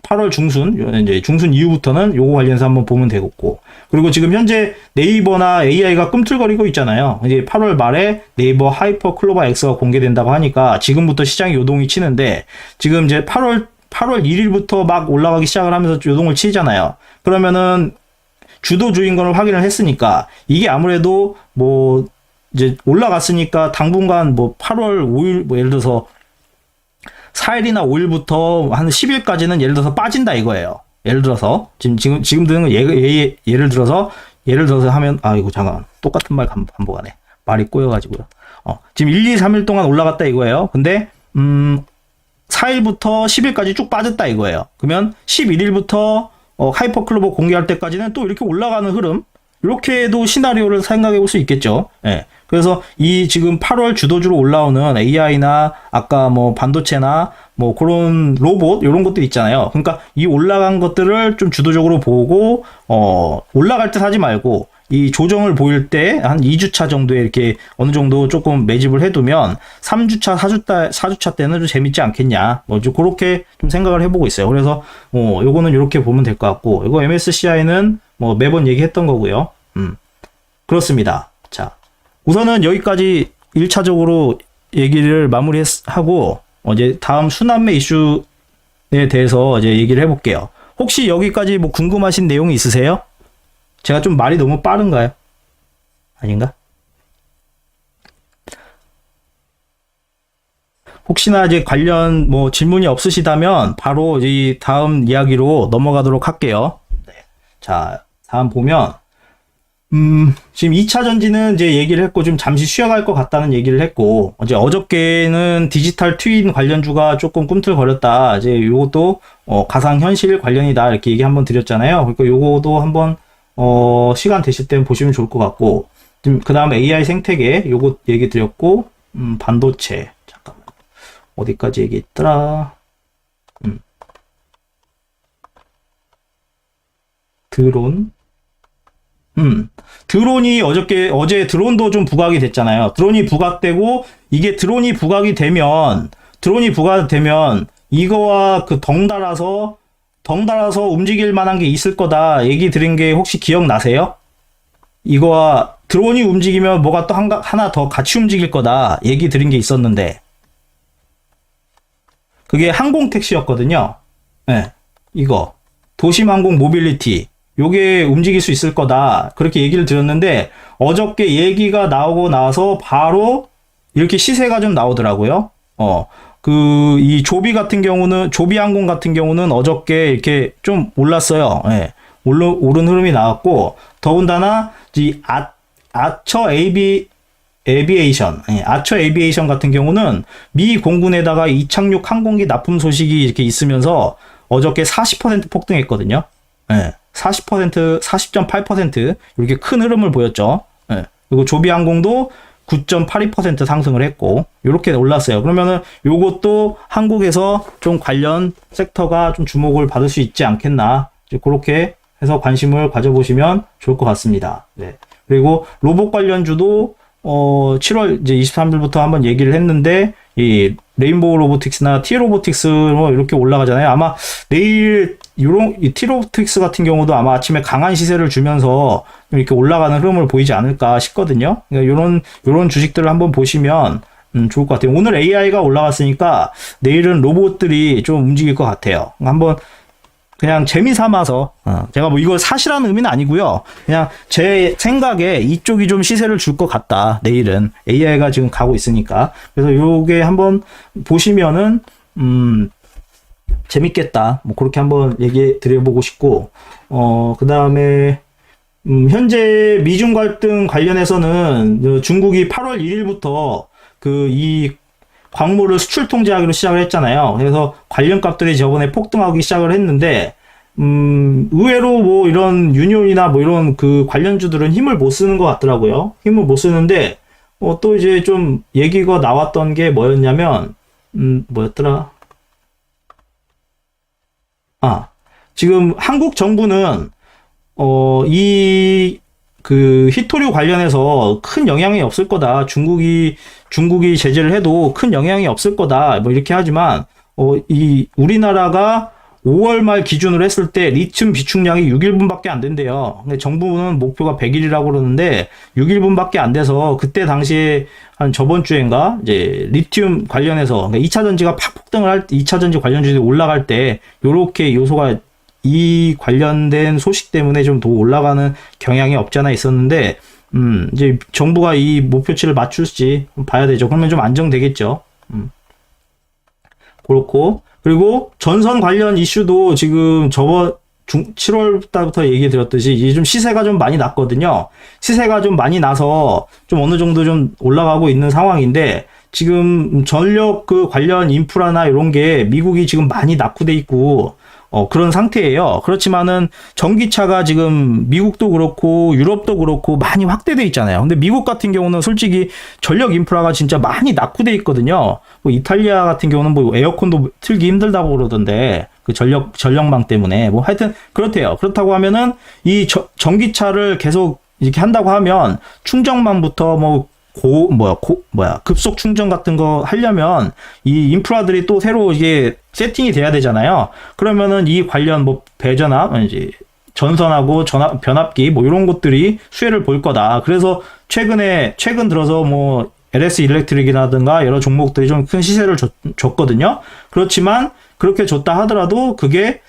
8월 중순, 이제 중순 이후부터는 요거 관련해서 한번 보면 되겠고. 그리고 지금 현재 네이버나 AI가 꿈틀거리고 있잖아요. 이제 8월 말에 네이버 하이퍼 클로바 X가 공개된다고 하니까 지금부터 시장이 요동이 치는데, 지금 이제 8월 1일부터 막 올라가기 시작을 하면서 요동을 치잖아요. 그러면은 주도 주인공을 확인을 했으니까 이게 아무래도 뭐 이제 올라갔으니까 당분간 뭐 8월 5일 뭐 예를 들어서 4일이나 5일부터 한 10일까지는 예를 들어서 빠진다 이거예요. 예를 들어서 지금 드는 거 예를 들어서 하면 이거 잠깐 똑같은 말 반복하네. 말이 꼬여가지고요. 지금 1, 2, 3일 동안 올라갔다 이거예요. 근데 4일부터 10일까지 쭉 빠졌다 이거예요. 그러면 11일부터 하이퍼클로버 공개할 때까지는 또 이렇게 올라가는 흐름, 이렇게도 시나리오를 생각해 볼 수 있겠죠. 예. 그래서 이 지금 8월 주도주로 올라오는 AI나 아까 뭐 반도체나 뭐 그런 로봇 이런 것들 있잖아요. 그러니까 이 올라간 것들을 좀 주도적으로 보고 올라갈 때 사지 말고 이 조정을 보일 때 한 2주차 정도에 이렇게 어느 정도 조금 매집을 해두면 3주차, 4주차 때는 좀 재밌지 않겠냐. 뭐 좀 그렇게 좀 생각을 해보고 있어요. 그래서 요거는 이렇게 보면 될 것 같고, 이거 MSCI는 뭐 매번 얘기했던 거고요. 그렇습니다. 자, 우선은 여기까지 1차적으로 얘기를 마무리하고 이제 다음 순환매 이슈에 대해서 이제 얘기를 해볼게요. 혹시 여기까지 뭐 궁금하신 내용이 있으세요? 제가 좀 말이 너무 빠른가요? 아닌가? 혹시나 이제 관련 뭐 질문이 없으시다면 바로 이 다음 이야기로 넘어가도록 할게요. 네. 자, 다음 보면 지금 2차 전지는 이제 얘기를 했고 좀 잠시 쉬어갈 것 같다는 얘기를 했고, 이제 어저께는 디지털 트윈 관련주가 조금 꿈틀거렸다. 이제 요것도 가상현실 관련이다 이렇게 얘기 한번 드렸잖아요. 그러니까 요거도 한번 시간 되실 때 보시면 좋을 것 같고, 그 다음에 AI 생태계 요거 얘기 드렸고, 반도체 잠깐만 어디까지 얘기했더라. 드론. 드론이 어제 드론도 좀 부각이 됐잖아요. 드론이 부각되고, 이게 드론이 부각이 되면 이거와 그 덩달아서 움직일 만한 게 있을 거다 얘기 드린 게 혹시 기억나세요? 이거와 드론이 움직이면 뭐가 또 하나 더 같이 움직일 거다 얘기 드린 게 있었는데, 그게 항공택시였거든요. 네, 이거 도심항공 모빌리티 요게 움직일 수 있을 거다 그렇게 얘기를 드렸는데, 어저께 얘기가 나오고 나서 바로 이렇게 시세가 좀 나오더라고요. 이 조비항공 같은 경우는 어저께 이렇게 좀 올랐어요. 예. 오른 흐름이 나왔고, 더군다나 이 아처 에비에이션 같은 경우는 미 공군에다가 이착륙 항공기 납품 소식이 이렇게 있으면서 어저께 40% 폭등했거든요. 예. 40.8% 이렇게 큰 흐름을 보였죠. 예. 그리고 조비항공도 9.82% 상승을 했고 이렇게 올랐어요. 그러면은 요것도 한국에서 좀 관련 섹터가 좀 주목을 받을 수 있지 않겠나, 그렇게 해서 관심을 가져보시면 좋을 것 같습니다. 네. 그리고 로봇 관련주도 7월 이제 23일부터 한번 얘기를 했는데, 이 레인보우 로보틱스나 T로보틱스 뭐 이렇게 올라가잖아요. 아마 내일 이 T로보틱스 같은 경우도 아마 아침에 강한 시세를 주면서 이렇게 올라가는 흐름을 보이지 않을까 싶거든요. 그러니까 요런 주식들을 한번 보시면 좋을 것 같아요. 오늘 AI가 올라갔으니까 내일은 로봇들이 좀 움직일 것 같아요. 한번 그냥 재미삼아서, 제가 뭐 이걸 사시라는 의미는 아니고요. 그냥 제 생각에 이쪽이 좀 시세를 줄 것 같다. 내일은 AI가 지금 가고 있으니까. 그래서 요게 한번 보시면은 재밌겠다. 뭐 그렇게 한번 얘기해 드려보고 싶고, 그 다음에 현재 미중 갈등 관련해서는 중국이 8월 1일부터 이 광물을 수출 통제하기로 시작을 했잖아요. 그래서 관련 값들이 저번에 폭등하기 시작을 했는데, 의외로 뭐 이런 유니온이나 뭐 이런 그 관련주들은 힘을 못 쓰는 것 같더라고요. 힘을 못 쓰는데, 또 이제 좀 얘기가 나왔던 게 뭐였냐면, 뭐였더라? 지금 한국 정부는, 그 히토류 관련해서 큰 영향이 없을 거다. 중국이 제재를 해도 큰 영향이 없을 거다. 뭐 이렇게 하지만, 우리나라가 5월 말 기준으로 했을 때 리튬 비축량이 6일분밖에 안 된대요. 근데 정부는 목표가 100일이라고 그러는데 6일분밖에 안 돼서 그때 당시에 한 저번 주인가 이제 리튬 관련해서 그러니까 2차 전지가 팍 폭등을 할 때 2차 전지 관련주들이 올라갈 때 요렇게 요소가 이 관련된 소식 때문에 좀 더 올라가는 경향이 없지 않아 있었는데 이제 정부가 이 목표치를 맞출지 봐야 되죠. 그러면 좀 안정되겠죠. 그렇고 그리고 전선 관련 이슈도 지금 저번 7월 달부터 얘기 드렸듯이 이제 좀 시세가 좀 많이 났거든요. 시세가 좀 많이 나서 좀 어느 정도 좀 올라가고 있는 상황인데 지금 전력 그 관련 인프라나 이런 게 미국이 지금 많이 낙후돼 있고 그런 상태예요. 그렇지만은 전기차가 지금 미국도 그렇고 유럽도 그렇고 많이 확대돼 있잖아요. 근데 미국 같은 경우는 솔직히 전력 인프라가 진짜 많이 낙후돼 있거든요. 뭐 이탈리아 같은 경우는 뭐 에어컨도 틀기 힘들다고 그러던데 그 전력망 때문에 뭐 하여튼 그렇대요. 그렇다고 하면은 이 전기차를 계속 이렇게 한다고 하면 충전망부터 급속 충전 같은 거 하려면 이 인프라들이 또 새로 이게 세팅이 돼야 되잖아요. 그러면은 이 관련 뭐 배전압, 이제 전선하고 변압기 뭐 이런 것들이 수혜를 볼 거다. 그래서 최근 들어서 뭐 LS 일렉트릭이라든가 여러 종목들이 좀 큰 시세를 줬거든요. 그렇지만 그렇게 줬다 하더라도 그게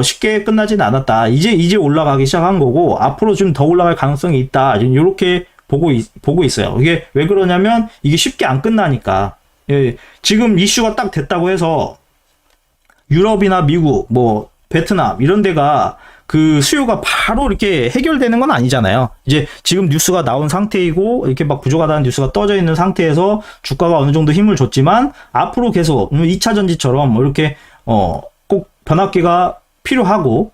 쉽게 끝나진 않았다. 이제 올라가기 시작한 거고 앞으로 좀 더 올라갈 가능성이 있다. 지금 이렇게 보고 있어요. 이게 왜 그러냐면 이게 쉽게 안 끝나니까. 예, 지금 이슈가 딱 됐다고 해서 유럽이나 미국, 뭐 베트남 이런 데가 그 수요가 바로 이렇게 해결되는 건 아니잖아요. 이제 지금 뉴스가 나온 상태이고 이렇게 막 부족하다는 뉴스가 떠져 있는 상태에서 주가가 어느 정도 힘을 줬지만 앞으로 계속 2차 전지처럼 뭐 이렇게 꼭 변압기가 필요하고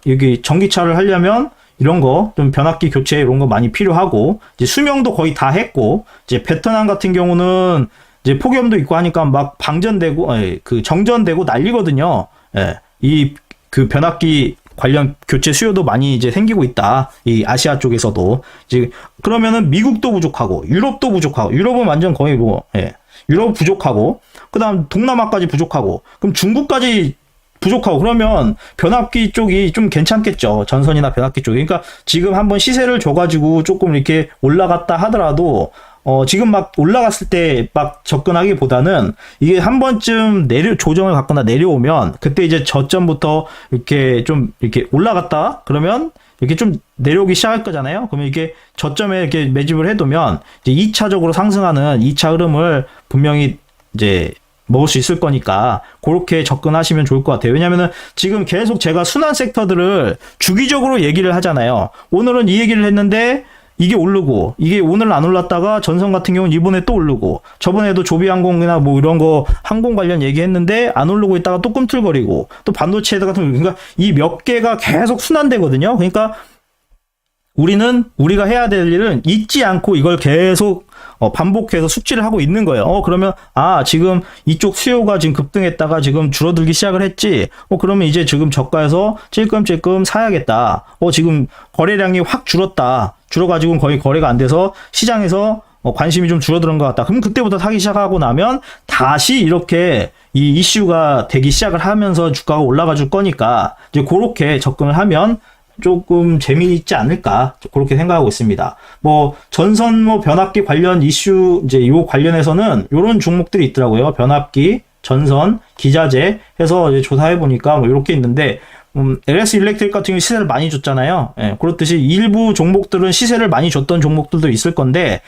여기 전기차를 하려면 이런 거 좀 변압기 교체 이런 거 많이 필요하고 이제 수명도 거의 다 했고 이제 베트남 같은 경우는 이제 폭염도 있고 하니까 막 방전되고 그 정전되고 난리거든요. 예. 이 그 변압기 관련 교체 수요도 많이 이제 생기고 있다. 이 아시아 쪽에서도 이제 그러면은 미국도 부족하고 유럽도 부족하고 유럽은 완전 거의 유럽 부족하고 그다음 동남아까지 부족하고 그럼 중국까지 부족하고 그러면 변압기 쪽이 좀 괜찮겠죠. 전선이나 변압기 쪽이. 그러니까 지금 한번 시세를 줘가지고 조금 이렇게 올라갔다 하더라도 지금 막 올라갔을 때 막 접근하기보다는 이게 한 번쯤 조정을 갖거나 내려오면 그때 이제 저점부터 이렇게 좀 이렇게 올라갔다 그러면 이렇게 좀 내려오기 시작할 거잖아요. 그러면 이게 저점에 이렇게 매집을 해두면 이제 2차적으로 상승하는 2차 흐름을 분명히 이제 먹을 수 있을 거니까 그렇게 접근하시면 좋을 것 같아요. 왜냐면은 지금 계속 제가 순환 섹터들을 주기적으로 얘기를 하잖아요. 오늘은 이 얘기를 했는데 이게 오르고 이게 오늘은 안 올랐다가 전선 같은 경우는 이번에 또 오르고 저번에도 조비항공이나 뭐 이런 거 항공 관련 얘기했는데 안 오르고 있다가 또 꿈틀거리고 또 반도체 같은 거 그러니까 이 몇 개가 계속 순환되거든요. 그러니까 우리가 해야 될 일은 잊지 않고 이걸 계속 반복해서 숙지를 하고 있는 거예요. 그러면 지금 이쪽 수요가 지금 급등했다가 지금 줄어들기 시작을 했지. 그러면 이제 지금 저가에서 찔끔찔끔 사야겠다. 지금 거래량이 확 줄어가지고 거의 거래가 안 돼서 시장에서 관심이 좀 줄어드는 것 같다. 그럼 그때부터 사기 시작하고 나면 다시 이렇게 이 이슈가 되기 시작을 하면서 주가가 올라가 줄 거니까 이제 그렇게 접근을 하면 조금 재미있지 않을까 그렇게 생각하고 있습니다. 뭐 전선 변압기 관련 이슈 이제 요 관련해서는 요런 종목들이 있더라고요. 변압기, 전선, 기자재 해서 이제 조사해 보니까 뭐 이렇게 있는데 LS 일렉트릭 같은 경우 시세를 많이 줬잖아요. 그렇듯이 일부 종목들은 시세를 많이 줬던 종목들도 있을 건데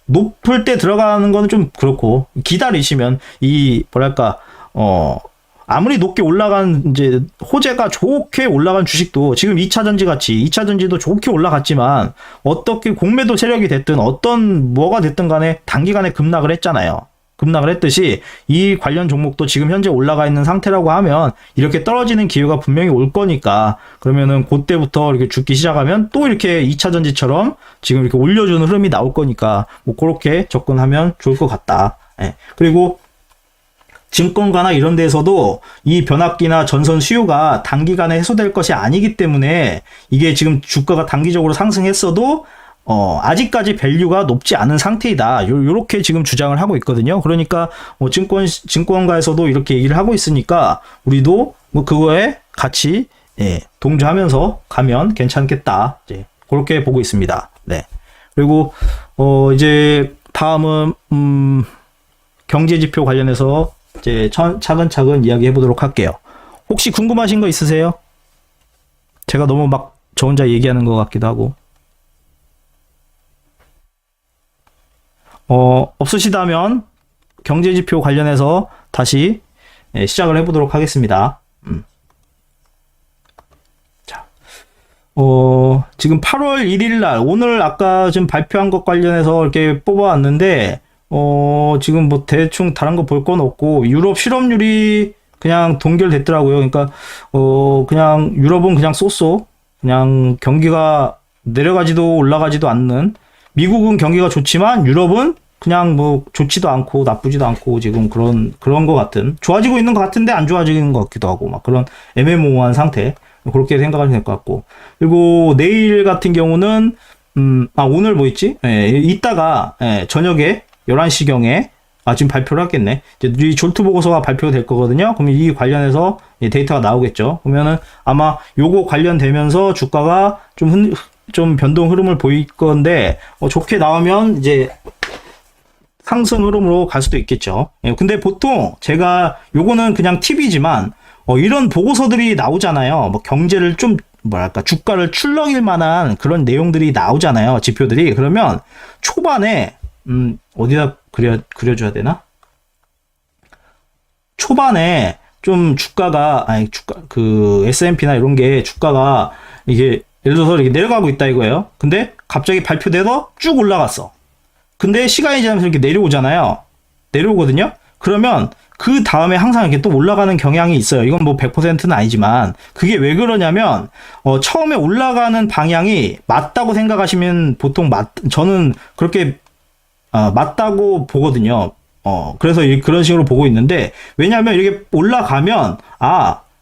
높을 때 들어가는 거는 좀 그렇고 기다리시면 아무리 높게 올라간 이제 호재가 좋게 올라간 주식도 지금 2차 전지 같이 2차 전지도 좋게 올라갔지만 어떻게 공매도 세력이 됐든 뭐가 됐든 간에 단기간에 급락을 했잖아요. 급락을 했듯이 이 관련 종목도 지금 현재 올라가 있는 상태라고 하면 이렇게 떨어지는 기회가 분명히 올 거니까 그러면은 그때부터 이렇게 죽기 시작하면 또 이렇게 2차 전지처럼 지금 이렇게 올려주는 흐름이 나올 거니까 뭐 그렇게 접근하면 좋을 것 같다. 예. 그리고 증권가나 이런 데에서도 이 변압기나 전선 수요가 단기간에 해소될 것이 아니기 때문에 이게 지금 주가가 단기적으로 상승했어도 아직까지 밸류가 높지 않은 상태이다. 요렇게 지금 주장을 하고 있거든요. 그러니까 증권가에서도 이렇게 얘기를 하고 있으니까 우리도 뭐 그거에 같이 동조하면서 가면 괜찮겠다. 이제 그렇게 보고 있습니다. 네. 그리고 이제 다음은 경제 지표 관련해서 이제 차근차근 이야기해 보도록 할게요. 혹시 궁금하신 거 있으세요? 제가 너무 막 저 혼자 얘기하는 것 같기도 하고. 없으시다면 경제 지표 관련해서 다시 시작을 해 보도록 하겠습니다. 자, 지금 8월 1일 날 오늘 아까 지금 발표한 것 관련해서 이렇게 뽑아왔는데 지금 뭐 대충 다른 거 볼 건 없고 유럽 실업률이 그냥 동결됐더라고요. 그러니까 그냥 유럽은 그냥 쏘쏘 그냥 경기가 내려가지도 올라가지도 않는, 미국은 경기가 좋지만 유럽은 그냥 뭐 좋지도 않고 나쁘지도 않고 지금 그런 것 같은, 좋아지고 있는 것 같은데 안 좋아지는 것 같기도 하고 막 그런 애매모호한 상태, 그렇게 생각하시면 될 것 같고. 그리고 내일 같은 경우는 오늘 뭐 있지? 이따가 저녁에 11시경에 지금 발표를 하겠네. 이제 이 졸트 보고서가 발표가 될 거거든요. 그럼 이 관련해서 데이터가 나오겠죠. 그러면은 아마 요거 관련되면서 주가가 좀 변동 흐름을 보일 건데, 좋게 나오면 이제 상승 흐름으로 갈 수도 있겠죠. 근데 보통 제가 요거는 그냥 팁이지만, 이런 보고서들이 나오잖아요. 뭐 경제를 좀 뭐랄까 주가를 출렁일 만한 그런 내용들이 나오잖아요. 지표들이. 그러면 초반에 어디다 그려줘야 되나? 초반에 좀 주가가, S&P나 이런 게 주가가 이게 예를 들어서 이렇게 내려가고 있다 이거예요. 근데 갑자기 발표돼서 쭉 올라갔어. 근데 시간이 지나면서 이렇게 내려오잖아요. 내려오거든요? 그러면 그 다음에 항상 이렇게 또 올라가는 경향이 있어요. 이건 뭐 100%는 아니지만, 그게 왜 그러냐면, 처음에 올라가는 방향이 맞다고 생각하시면 보통 저는 그렇게 맞다고 보거든요. 그래서 그런 식으로 보고 있는데, 왜냐하면 이렇게 올라가면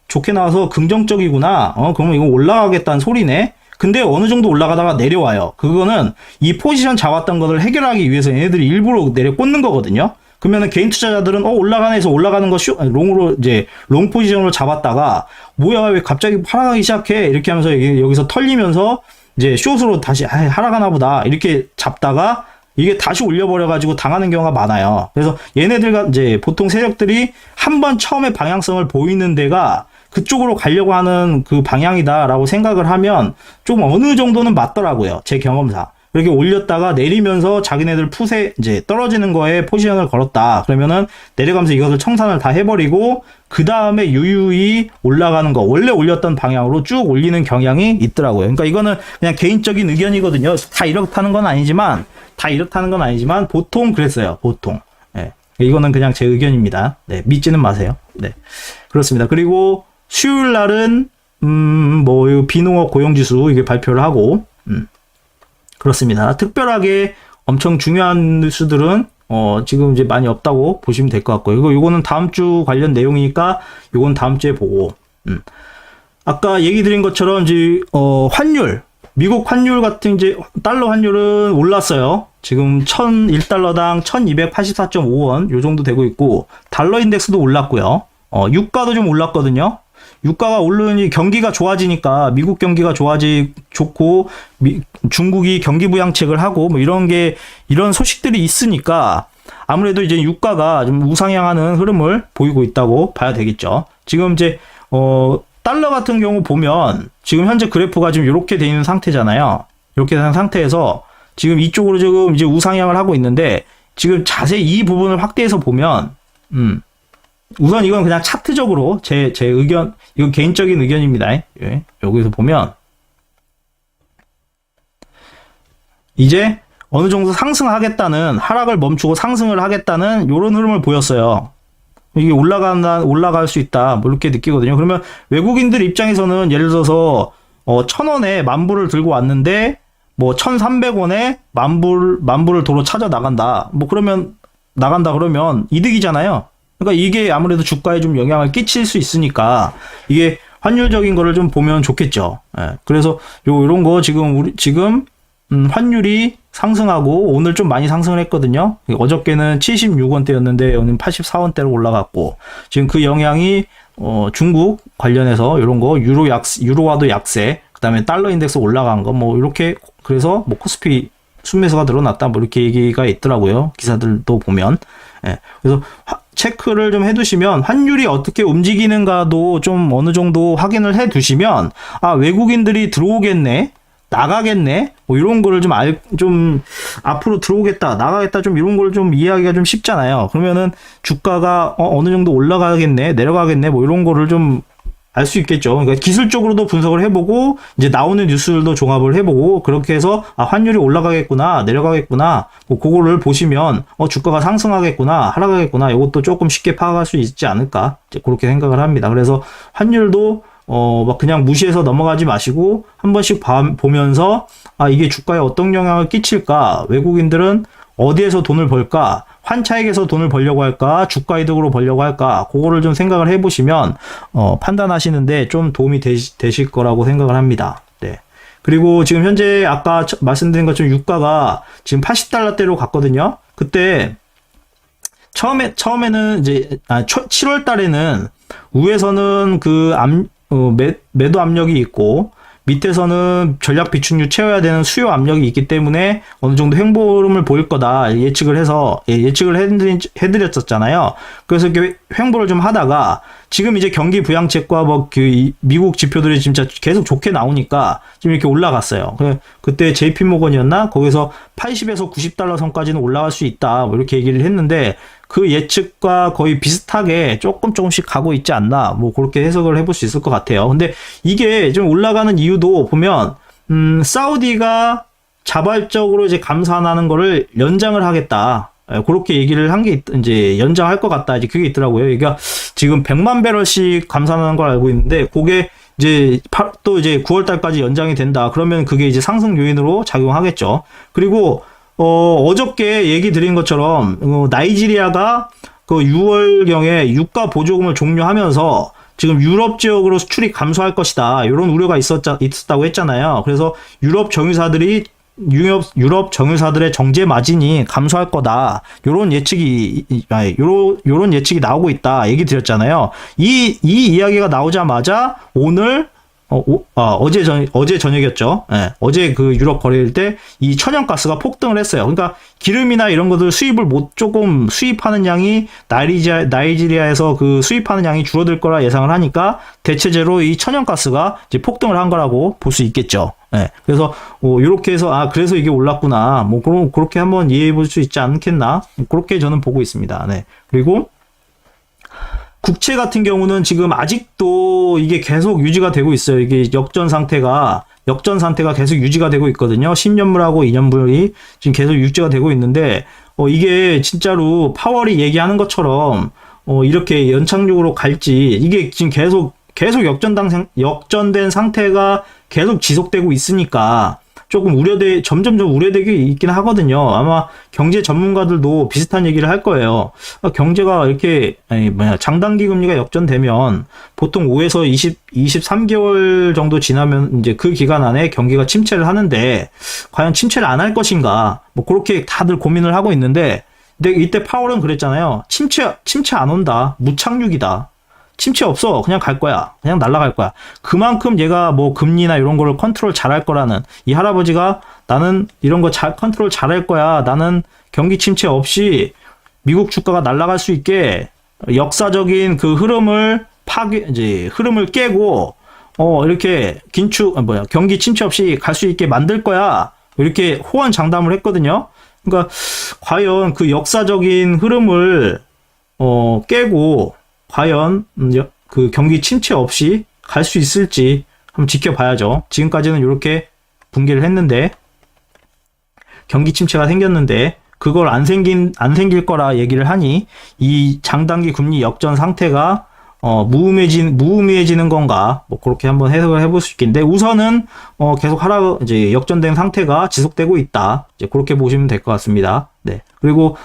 좋게 나와서 긍정적이구나. 그러면 이거 올라가겠다는 소리네. 근데 어느 정도 올라가다가 내려와요. 그거는 이 포지션 잡았던 것을 해결하기 위해서 얘네들이 일부러 내려 꽂는 거거든요. 그러면은 개인 투자자들은 올라가네 해서 올라가는 거 롱으로 이제 롱 포지션으로 잡았다가 뭐야 왜 갑자기 하락하기 시작해 이렇게 하면서 여기서 털리면서 이제 숏으로 다시 하락하나 보다 이렇게 잡다가 이게 다시 올려버려가지고 당하는 경우가 많아요. 그래서 얘네들과 이제 보통 세력들이 한번 처음에 방향성을 보이는 데가 그쪽으로 가려고 하는 그 방향이다라고 생각을 하면 좀 어느 정도는 맞더라고요. 제 경험상. 이렇게 올렸다가 내리면서 자기네들 풋에 이제 떨어지는 거에 포지션을 걸었다. 그러면은 내려가면서 이것을 청산을 다 해버리고 그 다음에 유유히 올라가는 거, 원래 올렸던 방향으로 쭉 올리는 경향이 있더라고요. 그러니까 이거는 그냥 개인적인 의견이거든요. 다 이렇다는 건 아니지만 보통 그랬어요. 보통. 네. 이거는 그냥 제 의견입니다. 네, 믿지는 마세요. 네, 그렇습니다. 그리고 수요일 날은 비농업 고용지수 이게 발표를 하고 그렇습니다. 특별하게 엄청 중요한 뉴스들은 지금 이제 많이 없다고 보시면 될 것 같고요. 이거는 다음 주 관련 내용이니까 이건 다음 주에 보고. 아까 얘기 드린 것처럼 이제 미국 환율 같은 이제 달러 환율은 올랐어요. 지금 1,001달러당 1,284.5원 요 정도 되고 있고, 달러 인덱스도 올랐고요. 유가도 좀 올랐거든요. 유가가 오르니 경기가 좋아지니까, 미국 경기가 좋고 중국이 경기 부양책을 하고 뭐 이런 소식들이 있으니까 아무래도 이제 유가가 좀 우상향하는 흐름을 보이고 있다고 봐야 되겠죠. 지금 이제 달러 같은 경우 보면 지금 현재 그래프가 지금 이렇게 돼 있는 상태잖아요. 이렇게 된 상태에서 지금 이쪽으로 지금 이제 우상향을 하고 있는데, 지금 자세히 이 부분을 확대해서 보면 우선 이건 그냥 차트적으로 제 의견, 이건 개인적인 의견입니다. 여기서 보면 이제 어느 정도 상승하겠다는, 하락을 멈추고 상승을 하겠다는 요런 흐름을 보였어요. 이게 올라갈 수 있다, 뭐 이렇게 느끼거든요. 그러면 외국인들 입장에서는 예를 들어서 1,000원에 만불을 들고 왔는데 뭐 1,300원에 만불을 도로 찾아 나간다. 뭐 그러면 이득이잖아요. 그러니까 이게 아무래도 주가에 좀 영향을 끼칠 수 있으니까 이게 환율적인 거를 좀 보면 좋겠죠. 예. 그래서 요런 거 지금 환율이 상승하고 오늘 좀 많이 상승을 했거든요. 어저께는 76원대였는데 오늘 84원대로 올라갔고, 지금 그 영향이 중국 관련해서 이런 거 유로화도 약세, 그다음에 달러 인덱스 올라간 거 뭐 이렇게, 그래서 뭐 코스피 순매수가 늘어났다 뭐 이렇게 얘기가 있더라고요. 기사들도 보면. 예. 그래서 체크를 좀 해두시면 환율이 어떻게 움직이는가도 좀 어느 정도 확인을 해두시면, 아, 외국인들이 들어오겠네, 나가겠네, 뭐 이런 거를 좀 앞으로 들어오겠다, 나가겠다, 좀 이런 걸 좀 이해하기가 좀 쉽잖아요. 그러면은 주가가 어느 정도 올라가겠네, 내려가겠네, 뭐 이런 거를 좀 알 수 있겠죠. 그러니까 기술적으로도 분석을 해보고, 이제 나오는 뉴스들도 종합을 해보고, 그렇게 해서 아, 환율이 올라가겠구나, 내려가겠구나, 뭐 그거를 보시면 주가가 상승하겠구나, 하락하겠구나, 이것도 조금 쉽게 파악할 수 있지 않을까, 이제 그렇게 생각을 합니다. 그래서 환율도 막 그냥 무시해서 넘어가지 마시고 한 번씩 보면서, 아, 이게 주가에 어떤 영향을 끼칠까, 외국인들은 어디에서 돈을 벌까, 환차익에서 돈을 벌려고 할까, 주가 이득으로 벌려고 할까, 그거를 좀 생각을 해보시면 판단하시는데 좀 도움이 되실 거라고 생각을 합니다. 네. 그리고 지금 현재 아까 말씀드린 것처럼 유가가 지금 80달러대로 갔거든요. 그때 처음에는 이제 7월 달에는 위에서는 매도 압력이 있고, 밑에서는 전략 비축률 채워야 되는 수요 압력이 있기 때문에 어느 정도 횡보름을 보일 거다 예측을 해드렸었잖아요. 그래서 이렇게 횡보를 좀 하다가 지금 이제 경기 부양책과 뭐 미국 지표들이 진짜 계속 좋게 나오니까 지금 이렇게 올라갔어요. 그때 JP 모건이었나? 거기서 80에서 90달러 선까지는 올라갈 수 있다, 뭐 이렇게 얘기를 했는데, 그 예측과 거의 비슷하게 조금씩 가고 있지 않나, 뭐 그렇게 해석을 해볼 수 있을 것 같아요. 근데 이게 좀 올라가는 이유도 보면 사우디가 자발적으로 이제 감산하는 거를 연장을 하겠다, 그렇게 얘기를 한 게 이제 연장할 것 같다, 이제 그게 있더라고요. 그러니까 지금 100만 배럴씩 감산하는 걸 알고 있는데, 그게 이제 또 이제 9월 달까지 연장이 된다. 그러면 그게 이제 상승 요인으로 작용하겠죠. 그리고 어저께 얘기 드린 것처럼 나이지리아가 그 6월경에 유가 보조금을 종료하면서 지금 유럽 지역으로 수출이 감소할 것이다, 이런 우려가 있었다고 했잖아요. 그래서 유럽 정유사들의 정제 마진이 감소할 거다, 요런 예측이 나오고 있다 얘기 드렸잖아요. 이 이야기가 나오자마자 오늘 어제 저녁이었죠. 네, 어제 그 유럽 거래일 때 이 천연가스가 폭등을 했어요. 그러니까 기름이나 이런 것들 조금 수입하는 양이 나이지리아에서 그 수입하는 양이 줄어들 거라 예상을 하니까 대체제로 이 천연가스가 이제 폭등을 한 거라고 볼 수 있겠죠. 네, 그래서 이렇게 해서 그래서 이게 올랐구나, 뭐 그렇게 한번 이해해 볼 수 있지 않겠나, 그렇게 저는 보고 있습니다. 네. 그리고 국채 같은 경우는 지금 아직도 이게 계속 유지가 되고 있어요. 이게 역전 상태가 계속 유지가 되고 있거든요. 10년물하고 2년물이 지금 계속 유지가 되고 있는데, 이게 진짜로 파월이 얘기하는 것처럼 이렇게 연착륙으로 갈지, 이게 지금 계속 역전된 상태가 계속 지속되고 있으니까 조금 점점 우려되게 있긴 하거든요. 아마 경제 전문가들도 비슷한 얘기를 할 거예요. 경제가 이렇게 장단기 금리가 역전되면 보통 5에서 23개월 정도 지나면 이제 그 기간 안에 경기가 침체를 하는데, 과연 침체를 안 할 것인가, 뭐 그렇게 다들 고민을 하고 있는데, 근데 이때 파월은 그랬잖아요. 침체 안 온다, 무착륙이다, 침체 없어, 그냥 갈 거야, 그냥 날아갈 거야. 그만큼 얘가 뭐 금리나 이런 거를 컨트롤 잘할 거라는, 이 할아버지가 나는 이런 거 컨트롤 잘할 거야, 나는 경기 침체 없이 미국 주가가 날아갈 수 있게 역사적인 그 흐름을 깨고 이렇게 경기 침체 없이 갈 수 있게 만들 거야, 이렇게 호언장담을 했거든요. 그러니까 과연 그 역사적인 흐름을 깨고 과연 그 경기 침체 없이 갈 수 있을지 한번 지켜봐야죠. 지금까지는 이렇게 붕괴를 했는데, 경기 침체가 생겼는데 그걸 안 생길 거라 얘기를 하니 이 장단기 금리 역전 상태가 무의미해지는 건가? 뭐, 그렇게 한번 해석을 해볼 수 있겠는데, 우선은, 계속 이제 역전된 상태가 지속되고 있다. 이제 그렇게 보시면 될 것 같습니다. 네. 그리고,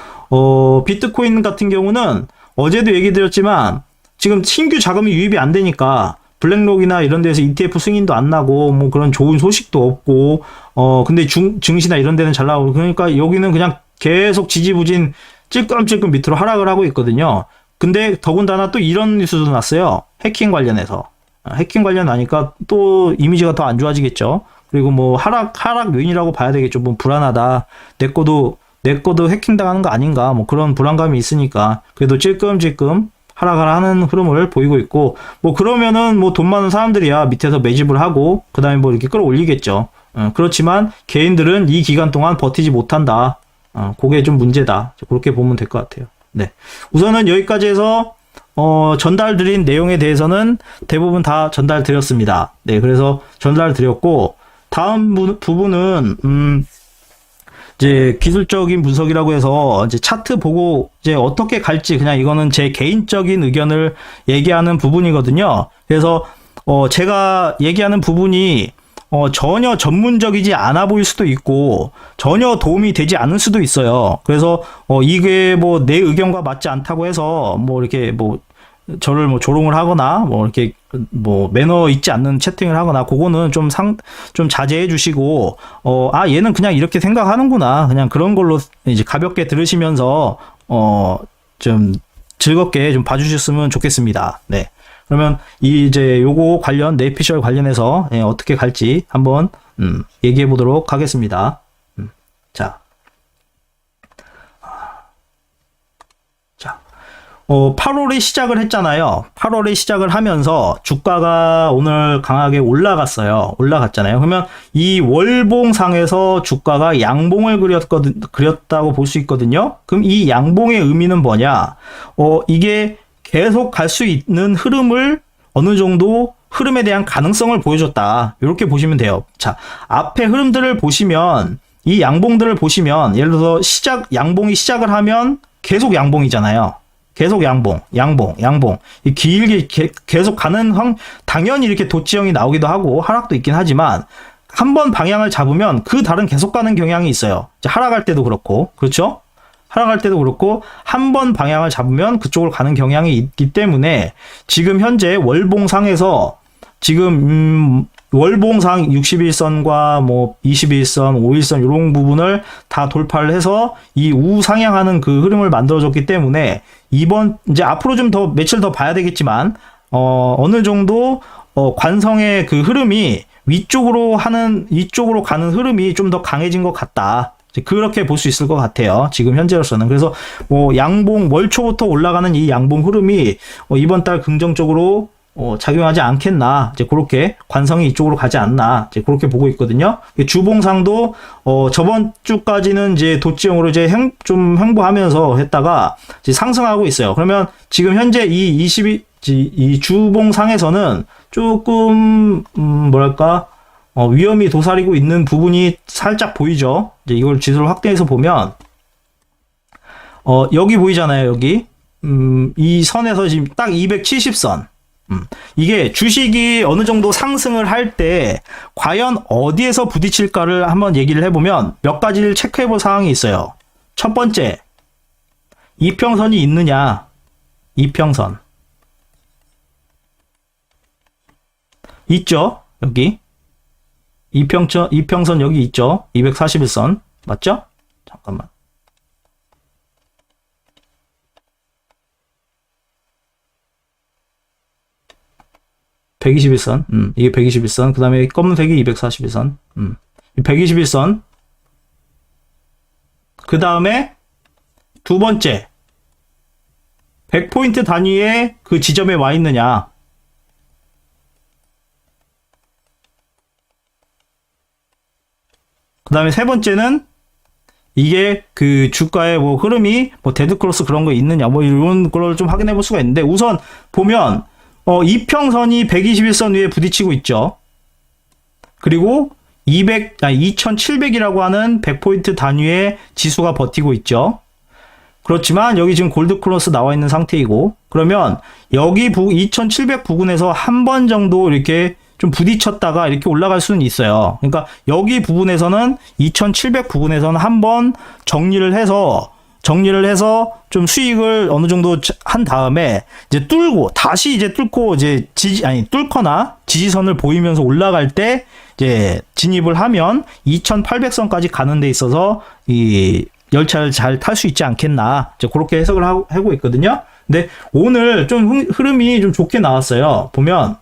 비트코인 같은 경우는 어제도 얘기 드렸지만, 지금 신규 자금이 유입이 안 되니까, 블랙록이나 이런 데서 ETF 승인도 안 나고, 뭐 그런 좋은 소식도 없고, 근데 증시나 이런 데는 잘 나오고, 그러니까 여기는 그냥 계속 지지부진 찔끔찔끔 밑으로 하락을 하고 있거든요. 근데 더군다나 또 이런 뉴스도 났어요. 해킹 관련해서. 해킹 관련 나니까 또 이미지가 더 안 좋아지겠죠. 그리고 뭐 하락 요인이라고 봐야 되겠죠. 뭐 불안하다. 내 거도 해킹 당하는 거 아닌가. 뭐 그런 불안감이 있으니까 그래도 찔끔찔끔 하락을 하는 흐름을 보이고 있고, 뭐 그러면은 뭐 돈 많은 사람들이야 밑에서 매집을 하고 그다음에 뭐 이렇게 끌어올리겠죠. 그렇지만 개인들은 이 기간 동안 버티지 못한다. 그게 좀 문제다. 그렇게 보면 될 것 같아요. 네. 우선은 여기까지 해서, 전달드린 내용에 대해서는 대부분 다 전달드렸습니다. 네. 그래서 전달드렸고, 다음 부분은, 이제 기술적인 분석이라고 해서, 이제 차트 보고, 이제 어떻게 갈지, 그냥 이거는 제 개인적인 의견을 얘기하는 부분이거든요. 그래서, 제가 얘기하는 부분이, 전혀 전문적이지 않아 보일 수도 있고 전혀 도움이 되지 않을 수도 있어요. 그래서 이게 뭐 내 의견과 맞지 않다고 해서 뭐 이렇게 뭐 저를 뭐 조롱을 하거나 뭐 이렇게 뭐 매너 있지 않는 채팅을 하거나 그거는 좀 자제해 주시고 얘는 그냥 이렇게 생각하는구나. 그냥 그런 걸로 이제 가볍게 들으시면서 좀 즐겁게 좀 봐주셨으면 좋겠습니다. 네. 그러면 이제 요거 관련 뇌피셜 관련해서 어떻게 갈지 한번 얘기해 보도록 하겠습니다. 자, 8월에 시작을 했잖아요. 8월에 시작을 하면서 주가가 오늘 강하게 올라갔잖아요. 그러면 이 월봉상에서 주가가 양봉을 그렸다고 볼 수 있거든요. 그럼 이 양봉의 의미는 뭐냐? 이게 계속 갈 수 있는 흐름을 어느 정도 흐름에 대한 가능성을 보여줬다. 이렇게 보시면 돼요. 자, 앞에 흐름들을 보시면 이 양봉들을 보시면 예를 들어서 양봉이 시작을 하면 계속 양봉이잖아요. 계속 양봉. 길게 계속 가는 당연히 이렇게 도치형이 나오기도 하고 하락도 있긴 하지만 한 번 방향을 잡으면 그 다른 계속 가는 경향이 있어요. 하락할 때도 그렇고, 그렇죠? 하락할 때도 그렇고 한 번 방향을 잡으면 그쪽으로 가는 경향이 있기 때문에 지금 현재 월봉상에서 지금 월봉상 61선과 뭐 21선, 5일선 이런 부분을 다 돌파를 해서 이 우상향하는 그 흐름을 만들어줬기 때문에 이제 앞으로 좀 더 며칠 더 봐야 되겠지만 어느 정도 관성의 그 흐름이 이쪽으로 가는 흐름이 좀 더 강해진 것 같다. 그렇게 볼 수 있을 것 같아요. 지금 현재로서는. 그래서 뭐 양봉 월초부터 올라가는 이 양봉 흐름이 이번 달 긍정적으로 작용하지 않겠나. 이제 그렇게 관성이 이쪽으로 가지 않나. 이제 그렇게 보고 있거든요. 주봉상도 저번 주까지는 이제 도치형으로 이제 좀 횡보하면서 했다가 이제 상승하고 있어요. 그러면 지금 현재 이 주봉상에서는 조금 뭐랄까 위험이 도사리고 있는 부분이 살짝 보이죠. 이제 이걸 지수를 확대해서 보면 여기 보이잖아요. 여기 이 선에서 지금 딱 270선. 이게 주식이 어느 정도 상승을 할 때 과연 어디에서 부딪힐까를 한번 얘기를 해보면 몇 가지를 체크해볼 사항이 있어요. 첫 번째, 이평선이 있느냐. 이평선 있죠. 여기 이평선 여기 있죠. 241선 맞죠? 잠깐만. 이게 121선. 그 다음에 검은색이 241선. 121선. 그 다음에 두 번째. 100포인트 단위의 그 지점에 와 있느냐. 그 다음에 세 번째는 이게 그 주가의 뭐 흐름이 뭐 데드크로스 그런 거 있느냐 뭐 이런 걸 좀 확인해 볼 수가 있는데 우선 보면 이평선이 121선 위에 부딪히고 있죠. 그리고 2700이라고 하는 100포인트 단위의 지수가 버티고 있죠. 그렇지만 여기 지금 골드 크로스 나와 있는 상태이고, 그러면 여기 2700 부근에서 한 번 정도 이렇게 좀 부딪혔다가 이렇게 올라갈 수는 있어요. 그러니까 여기 부분에서는 2700 부분에서는 한번 정리를 해서 좀 수익을 어느 정도 한 다음에 이제 다시 뚫고 뚫거나 지지선을 보이면서 올라갈 때 이제 진입을 하면 2800선까지 가는 데 있어서 이 열차를 잘 탈 수 있지 않겠나, 이제 그렇게 해석을 하고 있거든요. 근데 오늘 좀 흐름이 좀 좋게 나왔어요. 보면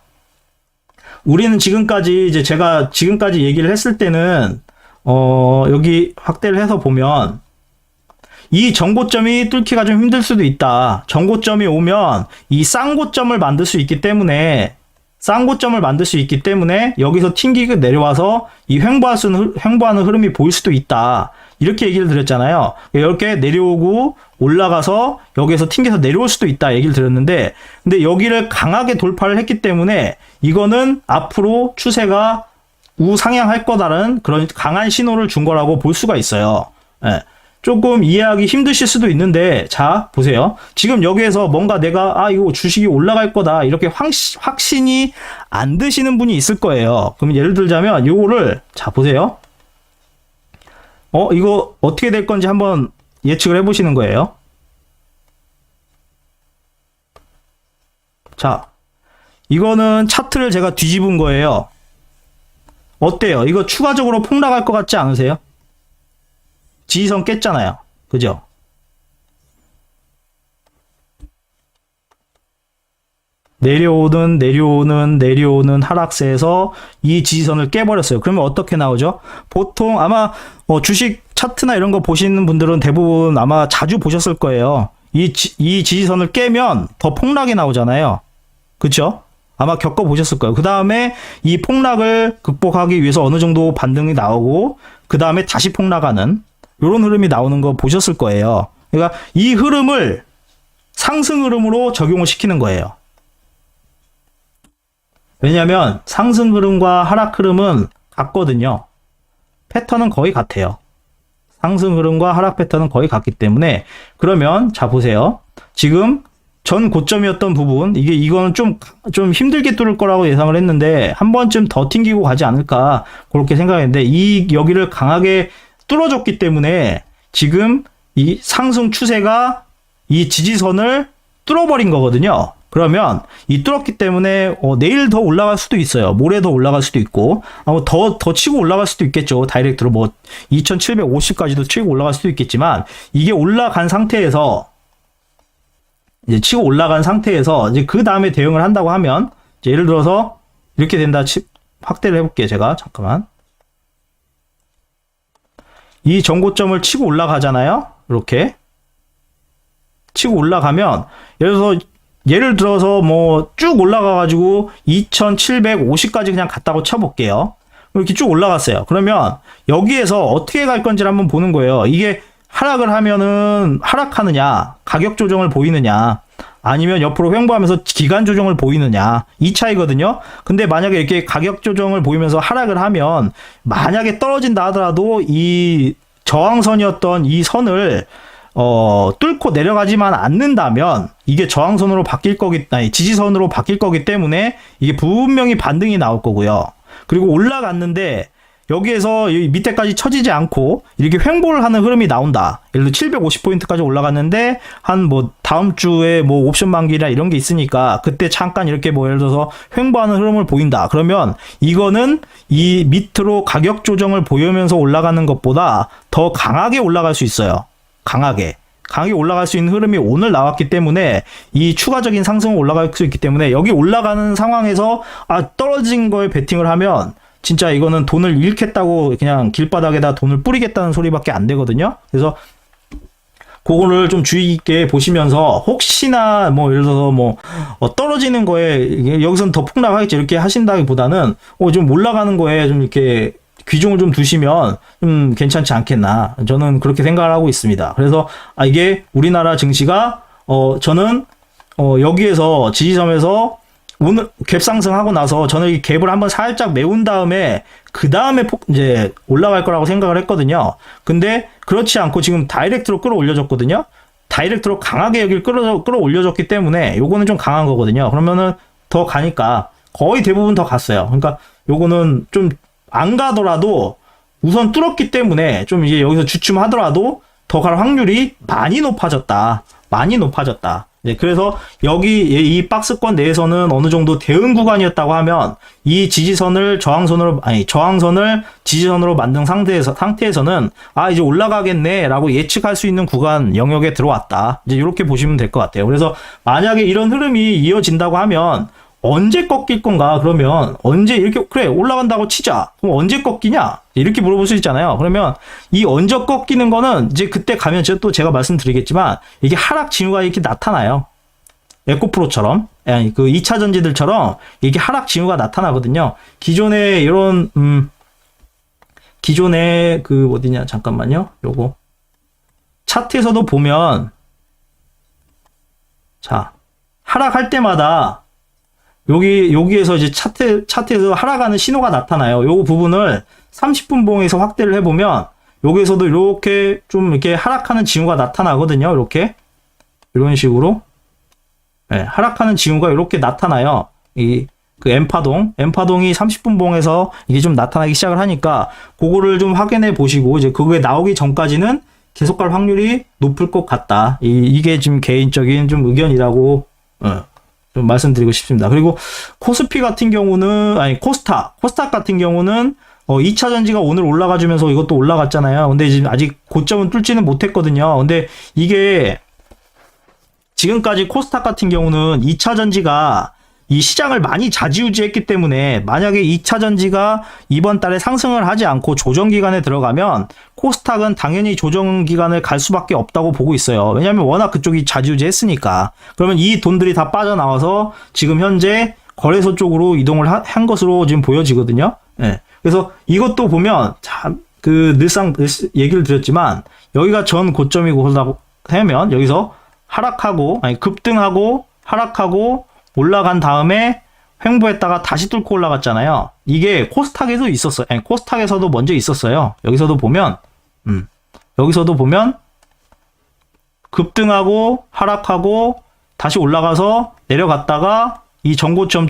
우리는 지금까지 제가 지금까지 얘기를 했을 때는 여기 확대를 해서 보면 이 정고점이 뚫기가 좀 힘들 수도 있다. 정고점이 오면 이 쌍고점을 만들 수 있기 때문에 여기서 튕기고 내려와서 이 횡보하는 흐름이 보일 수도 있다. 이렇게 얘기를 드렸잖아요. 이렇게 내려오고 올라가서 여기서 튕겨서 내려올 수도 있다 얘기를 드렸는데, 근데 여기를 강하게 돌파를 했기 때문에 이거는 앞으로 추세가 우상향할 거다라는 그런 강한 신호를 준 거라고 볼 수가 있어요. 예. 조금 이해하기 힘드실 수도 있는데, 자 보세요. 지금 여기에서 뭔가 내가 이거 주식이 올라갈 거다 이렇게 확신이 안 드시는 분이 있을 거예요. 그럼 예를 들자면 요거를 자 보세요. 이거 어떻게 될 건지 한번 예측을 해보시는 거예요. 자, 이거는 차트를 제가 뒤집은 거예요. 어때요? 이거 추가적으로 폭락할 것 같지 않으세요? 지지선 깼잖아요. 그죠? 내려오는 하락세에서 이 지지선을 깨버렸어요. 그러면 어떻게 나오죠? 보통 아마 주식 차트나 이런 거 보시는 분들은 대부분 아마 자주 보셨을 거예요. 이 지지선을 깨면 더 폭락이 나오잖아요. 그쵸? 아마 겪어보셨을 거예요. 그 다음에 이 폭락을 극복하기 위해서 어느 정도 반등이 나오고, 그 다음에 다시 폭락하는 이런 흐름이 나오는 거 보셨을 거예요. 그러니까 이 흐름을 상승 흐름으로 적용을 시키는 거예요. 왜냐하면 상승 흐름과 하락 흐름은 같거든요. 패턴은 거의 같아요. 상승 흐름과 하락 패턴은 거의 같기 때문에, 그러면 자 보세요. 지금 전 고점이었던 부분, 이거는 좀 힘들게 뚫을 거라고 예상을 했는데 한 번쯤 더 튕기고 가지 않을까 그렇게 생각했는데, 여기를 강하게 뚫어줬기 때문에 지금 이 상승 추세가 이 지지선을 뚫어버린 거거든요. 그러면 이 뚫었기 때문에 내일 더 올라갈 수도 있어요. 모레 더 올라갈 수도 있고, 더 치고 올라갈 수도 있겠죠. 다이렉트로 2750까지도 치고 올라갈 수도 있겠지만, 이게 올라간 상태에서 이제 치고 올라간 상태에서 이제 그 다음에 대응을 한다고 하면, 이제 예를 들어서 이렇게 된다. 확대를 해볼게요. 제가 잠깐만. 이 정고점을 치고 올라가잖아요. 이렇게 치고 올라가면, 예를 들어서 쭉 올라가가지고 2750까지 그냥 갔다고 쳐볼게요. 이렇게 쭉 올라갔어요. 그러면 여기에서 어떻게 갈 건지를 한번 보는 거예요. 이게 하락을 하면은 하락하느냐, 가격 조정을 보이느냐, 아니면 옆으로 횡보하면서 기간 조정을 보이느냐, 이 차이거든요. 근데 만약에 이렇게 가격 조정을 보이면서 하락을 하면, 만약에 떨어진다 하더라도 이 저항선이었던 이 선을 뚫고 내려가지만 않는다면 이게 저항선으로 지지선으로 바뀔 거기 때문에 이게 분명히 반등이 나올 거고요. 그리고 올라갔는데 여기에서 밑에까지 처지지 않고 이렇게 횡보를 하는 흐름이 나온다. 예를 들어 750포인트까지 올라갔는데 한 다음 주에 옵션 만기나 이런 게 있으니까 그때 잠깐 이렇게 예를 들어서 횡보하는 흐름을 보인다. 그러면 이거는 이 밑으로 가격 조정을 보이면서 올라가는 것보다 더 강하게 올라갈 수 있어요. 강하게 올라갈 수 있는 흐름이 오늘 나왔기 때문에, 이 추가적인 상승은 올라갈 수 있기 때문에, 여기 올라가는 상황에서 떨어진 거에 베팅을 하면 진짜 이거는 돈을 잃겠다고 그냥 길바닥에다 돈을 뿌리겠다는 소리밖에 안 되거든요. 그래서 그거를 좀 주의 깊게 보시면서, 혹시나 예를 들어서 떨어지는 거에 여기서는 더 폭락하겠지 이렇게 하신다기보다는 좀 올라가는 거에 좀 이렇게 귀종을 좀 두시면 좀 괜찮지 않겠나, 저는 그렇게 생각을 하고 있습니다. 그래서 이게 우리나라 증시가 저는 여기에서 지지점에서 오늘 갭 상승하고 나서 저는 이 갭을 한번 살짝 메운 다음에 그 다음에 이제 올라갈 거라고 생각을 했거든요. 근데 그렇지 않고 지금 다이렉트로 끌어올려졌거든요. 다이렉트로 강하게 여기를 끌어올려졌기 때문에 요거는 좀 강한 거거든요. 그러면은 더 가니까 거의 대부분 더 갔어요. 그러니까 요거는 좀 안 가더라도 우선 뚫었기 때문에 좀 이제 여기서 주춤하더라도 더 갈 확률이 많이 높아졌다. 많이 높아졌다. 네, 그래서 여기 이 박스권 내에서는 어느 정도 대응 구간이었다고 하면 이 지지선을 저항선을 지지선으로 만든 상태에서는 이제 올라가겠네라고 예측할 수 있는 구간 영역에 들어왔다. 이제 이렇게 보시면 될 것 같아요. 그래서 만약에 이런 흐름이 이어진다고 하면 언제 꺾일 건가? 그러면 언제 이렇게 그래 올라간다고 치자. 그럼 언제 꺾이냐? 이렇게 물어볼 수 있잖아요. 그러면 이 언제 꺾이는 거는 이제 그때 가면 제가 말씀드리겠지만 이게 하락 징후가 이렇게 나타나요. 에코프로처럼 그 2차 전지들처럼 이게 하락 징후가 나타나거든요. 기존에 이런 기존에 그 어디냐 잠깐만요. 요거 차트에서도 보면 자 하락할 때마다 여기에서 이제 차트에서 하락하는 신호가 나타나요. 요 부분을 30분 봉에서 확대를 해보면 여기에서도 이렇게 좀 이렇게 하락하는 징후가 나타나거든요. 이렇게 이런 식으로 하락하는 징후가 이렇게 나타나요. 그 M파동이 30분 봉에서 이게 좀 나타나기 시작을 하니까 그거를 좀 확인해 보시고 이제 그게 나오기 전까지는 계속 갈 확률이 높을 것 같다. 이게 지금 개인적인 좀 의견이라고 좀 말씀드리고 싶습니다. 그리고 코스피 같은 경우는 코스닥 같은 경우는 2차 전지가 오늘 올라가주면서 이것도 올라갔잖아요. 근데 지금 아직 고점은 뚫지는 못했거든요. 근데 이게 지금까지 코스닥 같은 경우는 2차 전지가 이 시장을 많이 좌지우지했기 때문에 만약에 2차 전지가 이번 달에 상승을 하지 않고 조정 기간에 들어가면 코스닥은 당연히 조정 기간을 갈 수밖에 없다고 보고 있어요. 왜냐하면 워낙 그쪽이 좌지우지했으니까. 그러면 이 돈들이 다 빠져나와서 지금 현재 거래소 쪽으로 이동을 한 것으로 지금 보여지거든요. 그래서 이것도 보면 참 늘상 얘기를 드렸지만 여기가 전 고점이고 하면 여기서 급등하고 하락하고 올라간 다음에 횡보했다가 다시 뚫고 올라갔잖아요. 이게 코스닥에도 있었어요. 코스닥에서도 먼저 있었어요. 여기서도 보면 급등하고 하락하고 다시 올라가서 내려갔다가 이 전고점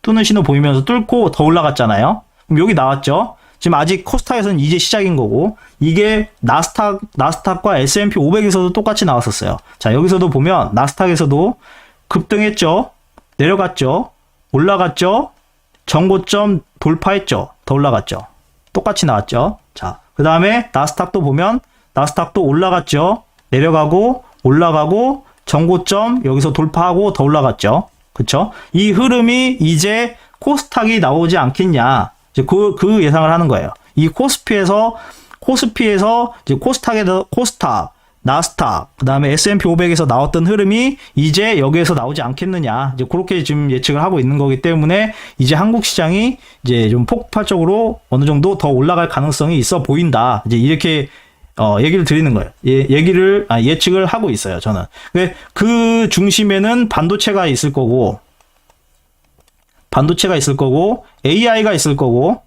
뚫는 신호 보이면서 뚫고 더 올라갔잖아요. 그럼 여기 나왔죠. 지금 아직 코스닥에서는 이제 시작인 거고 이게 나스닥과 S&P 500에서도 똑같이 나왔었어요. 자, 여기서도 보면 나스닥에서도 급등했죠. 내려갔죠. 올라갔죠. 전고점 돌파했죠. 더 올라갔죠. 똑같이 나왔죠. 자, 그 다음에 나스닥도 보면 나스닥도 올라갔죠. 내려가고 올라가고 전고점 여기서 돌파하고 더 올라갔죠. 그쵸? 이 흐름이 이제 코스닥이 나오지 않겠냐. 이제 그 예상을 하는 거예요. 이 코스피에서 이제 코스닥, 나스닥, 그 다음에 S&P 500에서 나왔던 흐름이 이제 여기에서 나오지 않겠느냐. 이제 그렇게 지금 예측을 하고 있는 거기 때문에 이제 한국 시장이 이제 좀 폭발적으로 어느 정도 더 올라갈 가능성이 있어 보인다. 이제 이렇게 얘기를 드리는 거예요. 예측을 하고 있어요, 저는. 그 중심에는 반도체가 있을 거고, AI가 있을 거고,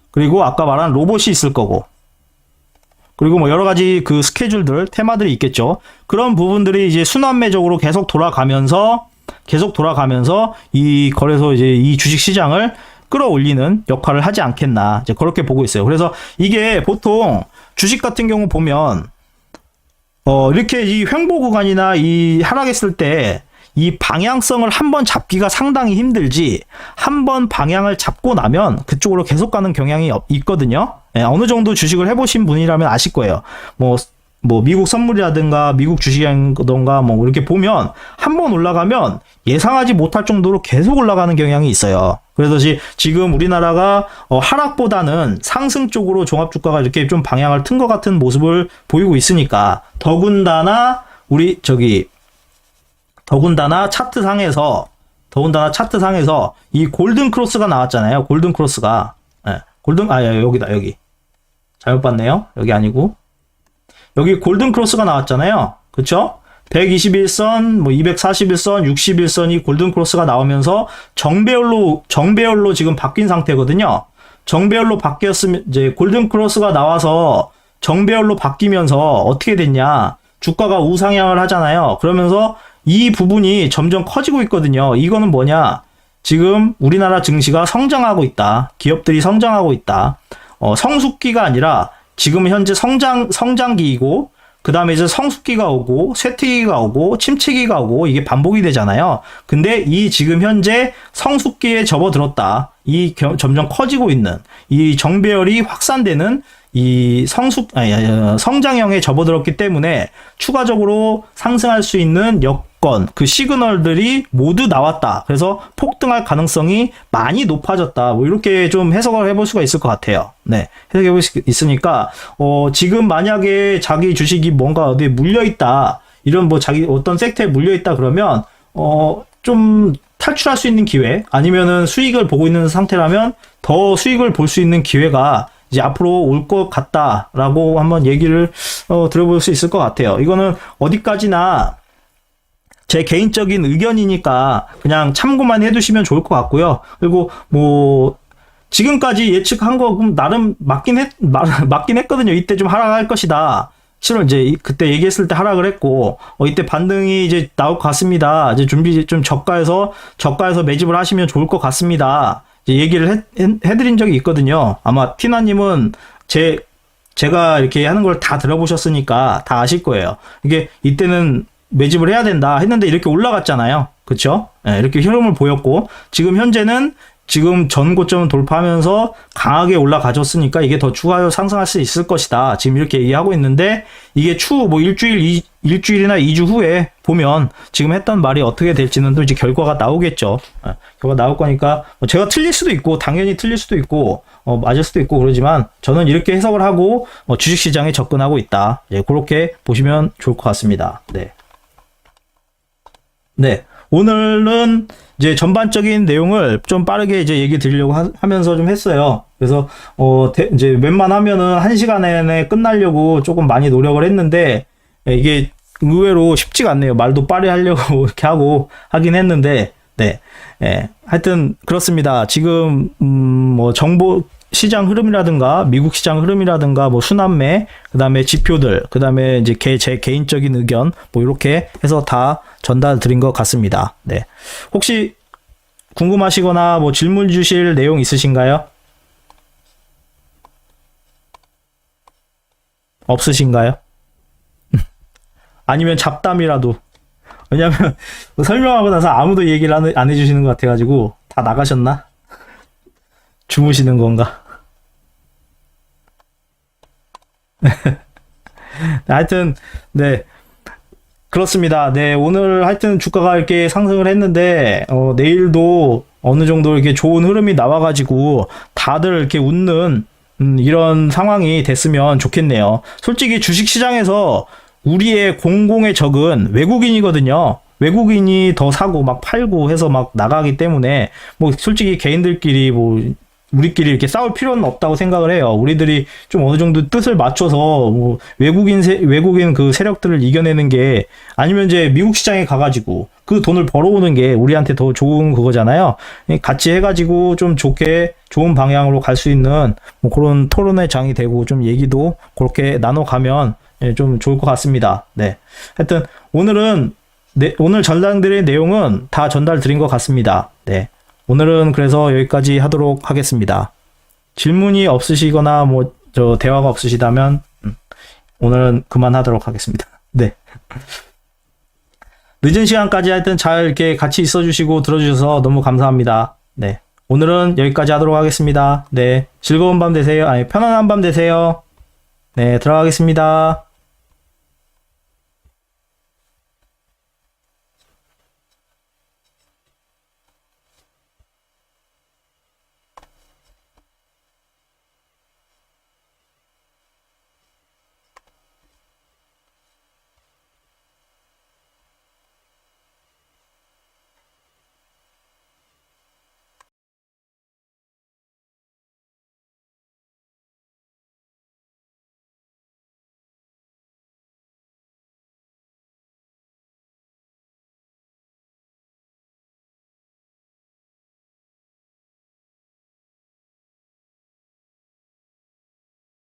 그리고 아까 말한 로봇이 있을 거고, 그리고 뭐 여러 가지 그 스케줄들, 테마들이 있겠죠. 그런 부분들이 이제 순환매적으로 계속 돌아가면서 이 거래소 이제 이 주식 시장을 끌어올리는 역할을 하지 않겠나. 이제 그렇게 보고 있어요. 그래서 이게 보통 주식 같은 경우 보면 이렇게 이 횡보 구간이나 이 하락했을 때 이 방향성을 한번 잡기가 상당히 힘들지 한번 방향을 잡고 나면 그쪽으로 계속 가는 경향이 있거든요. 어느 정도 주식을 해보신 분이라면 아실 거예요. 뭐 미국 선물이라든가 미국 주식이라든가 뭐 이렇게 보면 한번 올라가면 예상하지 못할 정도로 계속 올라가는 경향이 있어요. 그래서 지금 우리나라가 하락보다는 상승 쪽으로 종합주가가 이렇게 좀 방향을 튼 것 같은 모습을 보이고 있으니까 더군다나 차트상에서 이 골든 크로스가 나왔잖아요. 골든 크로스가. 여기다, 여기. 잘못 봤네요. 여기 아니고. 여기 골든 크로스가 나왔잖아요. 그쵸? 121선, 뭐 241선, 61선이 골든 크로스가 나오면서 정배열로 지금 바뀐 상태거든요. 정배열로 바뀌었으면 이제 골든 크로스가 나와서 정배열로 바뀌면서 어떻게 됐냐? 주가가 우상향을 하잖아요. 그러면서 이 부분이 점점 커지고 있거든요. 이거는 뭐냐? 지금 우리나라 증시가 성장하고 있다. 기업들이 성장하고 있다. 성숙기가 아니라 지금 현재 성장기이고, 그 다음에 이제 성숙기가 오고, 쇠퇴기가 오고, 침체기가 오고, 이게 반복이 되잖아요. 근데 이 지금 현재 성숙기에 접어들었다. 점점 커지고 있는, 이 정배열이 확산되는 이 성장형에 접어들었기 때문에 추가적으로 상승할 수 있는 여건, 그 시그널들이 모두 나왔다. 그래서 폭등할 가능성이 많이 높아졌다. 뭐 이렇게 좀 해석을 해볼 수가 있을 것 같아요. 네, 해석해 볼 수 있으니까 지금 만약에 자기 주식이 뭔가 어디에 물려 있다, 이런 뭐 자기 어떤 섹터에 물려 있다 그러면 좀 탈출할 수 있는 기회, 아니면은 수익을 보고 있는 상태라면 더 수익을 볼 수 있는 기회가 이제 앞으로 올 것 같다라고 한번 얘기를 들어볼 수 있을 것 같아요. 이거는 어디까지나 제 개인적인 의견이니까 그냥 참고만 해두시면 좋을 것 같고요. 그리고 뭐 지금까지 예측한 거 나름 맞긴 했거든요. 이때 좀 하락할 것이다. 실은 이제 그때 얘기했을 때 하락을 했고, 이때 반등이 이제 나올 것 같습니다. 이제 준비 좀 저가에서 매집을 하시면 좋을 것 같습니다. 얘기를 해드린 적이 있거든요. 아마 티나님은 제가 이렇게 하는 걸 다 들어보셨으니까 다 아실 거예요. 이게 이때는 매집을 해야 된다 했는데 이렇게 올라갔잖아요. 그쵸? 네, 이렇게 흐름을 보였고, 지금 현재는 지금 전 고점을 돌파하면서 강하게 올라가줬으니까 이게 더 추가로 상승할 수 있을 것이다. 지금 이렇게 얘기하고 있는데, 이게 추후 뭐 일주일이나 2주 후에 보면 지금 했던 말이 어떻게 될지는 또 이제 결과가 나오겠죠. 결과 나올 거니까 제가 틀릴 수도 있고, 당연히 틀릴 수도 있고, 맞을 수도 있고 그러지만 저는 이렇게 해석을 하고 주식시장에 접근하고 있다. 예, 그렇게 보시면 좋을 것 같습니다. 네. 네. 오늘은 이제 전반적인 내용을 좀 빠르게 이제 얘기 드리려고 하면서 좀 했어요. 그래서, 이제 웬만하면은 1시간 내내 끝나려고 조금 많이 노력을 했는데, 이게 의외로 쉽지가 않네요. 말도 빠르게 하려고 이렇게 하긴 했는데, 네. 하여튼, 그렇습니다. 지금, 뭐, 정보, 시장 흐름이라든가 미국 시장 흐름이라든가 뭐 순환매, 그다음에 지표들, 그다음에 이제 제 개인적인 의견 뭐 이렇게 해서 다 전달 드린 것 같습니다. 네. 혹시 궁금하시거나 뭐 질문 주실 내용 있으신가요? 없으신가요? 아니면 잡담이라도. 왜냐면 설명하고 나서 아무도 얘기를 안 해주시는 것 같아가지고 다 나가셨나? 주무시는 건가? 하여튼, 네. 그렇습니다. 네. 오늘 하여튼 주가가 이렇게 상승을 했는데, 내일도 어느 정도 이렇게 좋은 흐름이 나와가지고 다들 이렇게 웃는, 이런 상황이 됐으면 좋겠네요. 솔직히 주식시장에서 우리의 공공의 적은 외국인이거든요. 외국인이 더 사고 막 팔고 해서 막 나가기 때문에 뭐 솔직히 개인들끼리 뭐 우리끼리 이렇게 싸울 필요는 없다고 생각을 해요. 우리들이 좀 어느 정도 뜻을 맞춰서 뭐 외국인 그 세력들을 이겨내는 게, 아니면 이제 미국 시장에 가가지고 그 돈을 벌어오는 게 우리한테 더 좋은 그거잖아요. 같이 해가지고 좀 좋은 방향으로 갈 수 있는 뭐 그런 토론의 장이 되고 좀 얘기도 그렇게 나눠가면 좀 좋을 것 같습니다. 네. 하여튼 오늘 전달드린 내용은 다 전달 드린 것 같습니다. 네. 오늘은 그래서 여기까지 하도록 하겠습니다. 질문이 없으시거나 뭐 대화가 없으시다면 오늘은 그만하도록 하겠습니다. 네. 늦은 시간까지 하여튼 잘 이렇게 같이 있어주시고 들어주셔서 너무 감사합니다. 네. 오늘은 여기까지 하도록 하겠습니다. 네. 즐거운 밤 되세요. 편안한 밤 되세요. 네. 들어가겠습니다.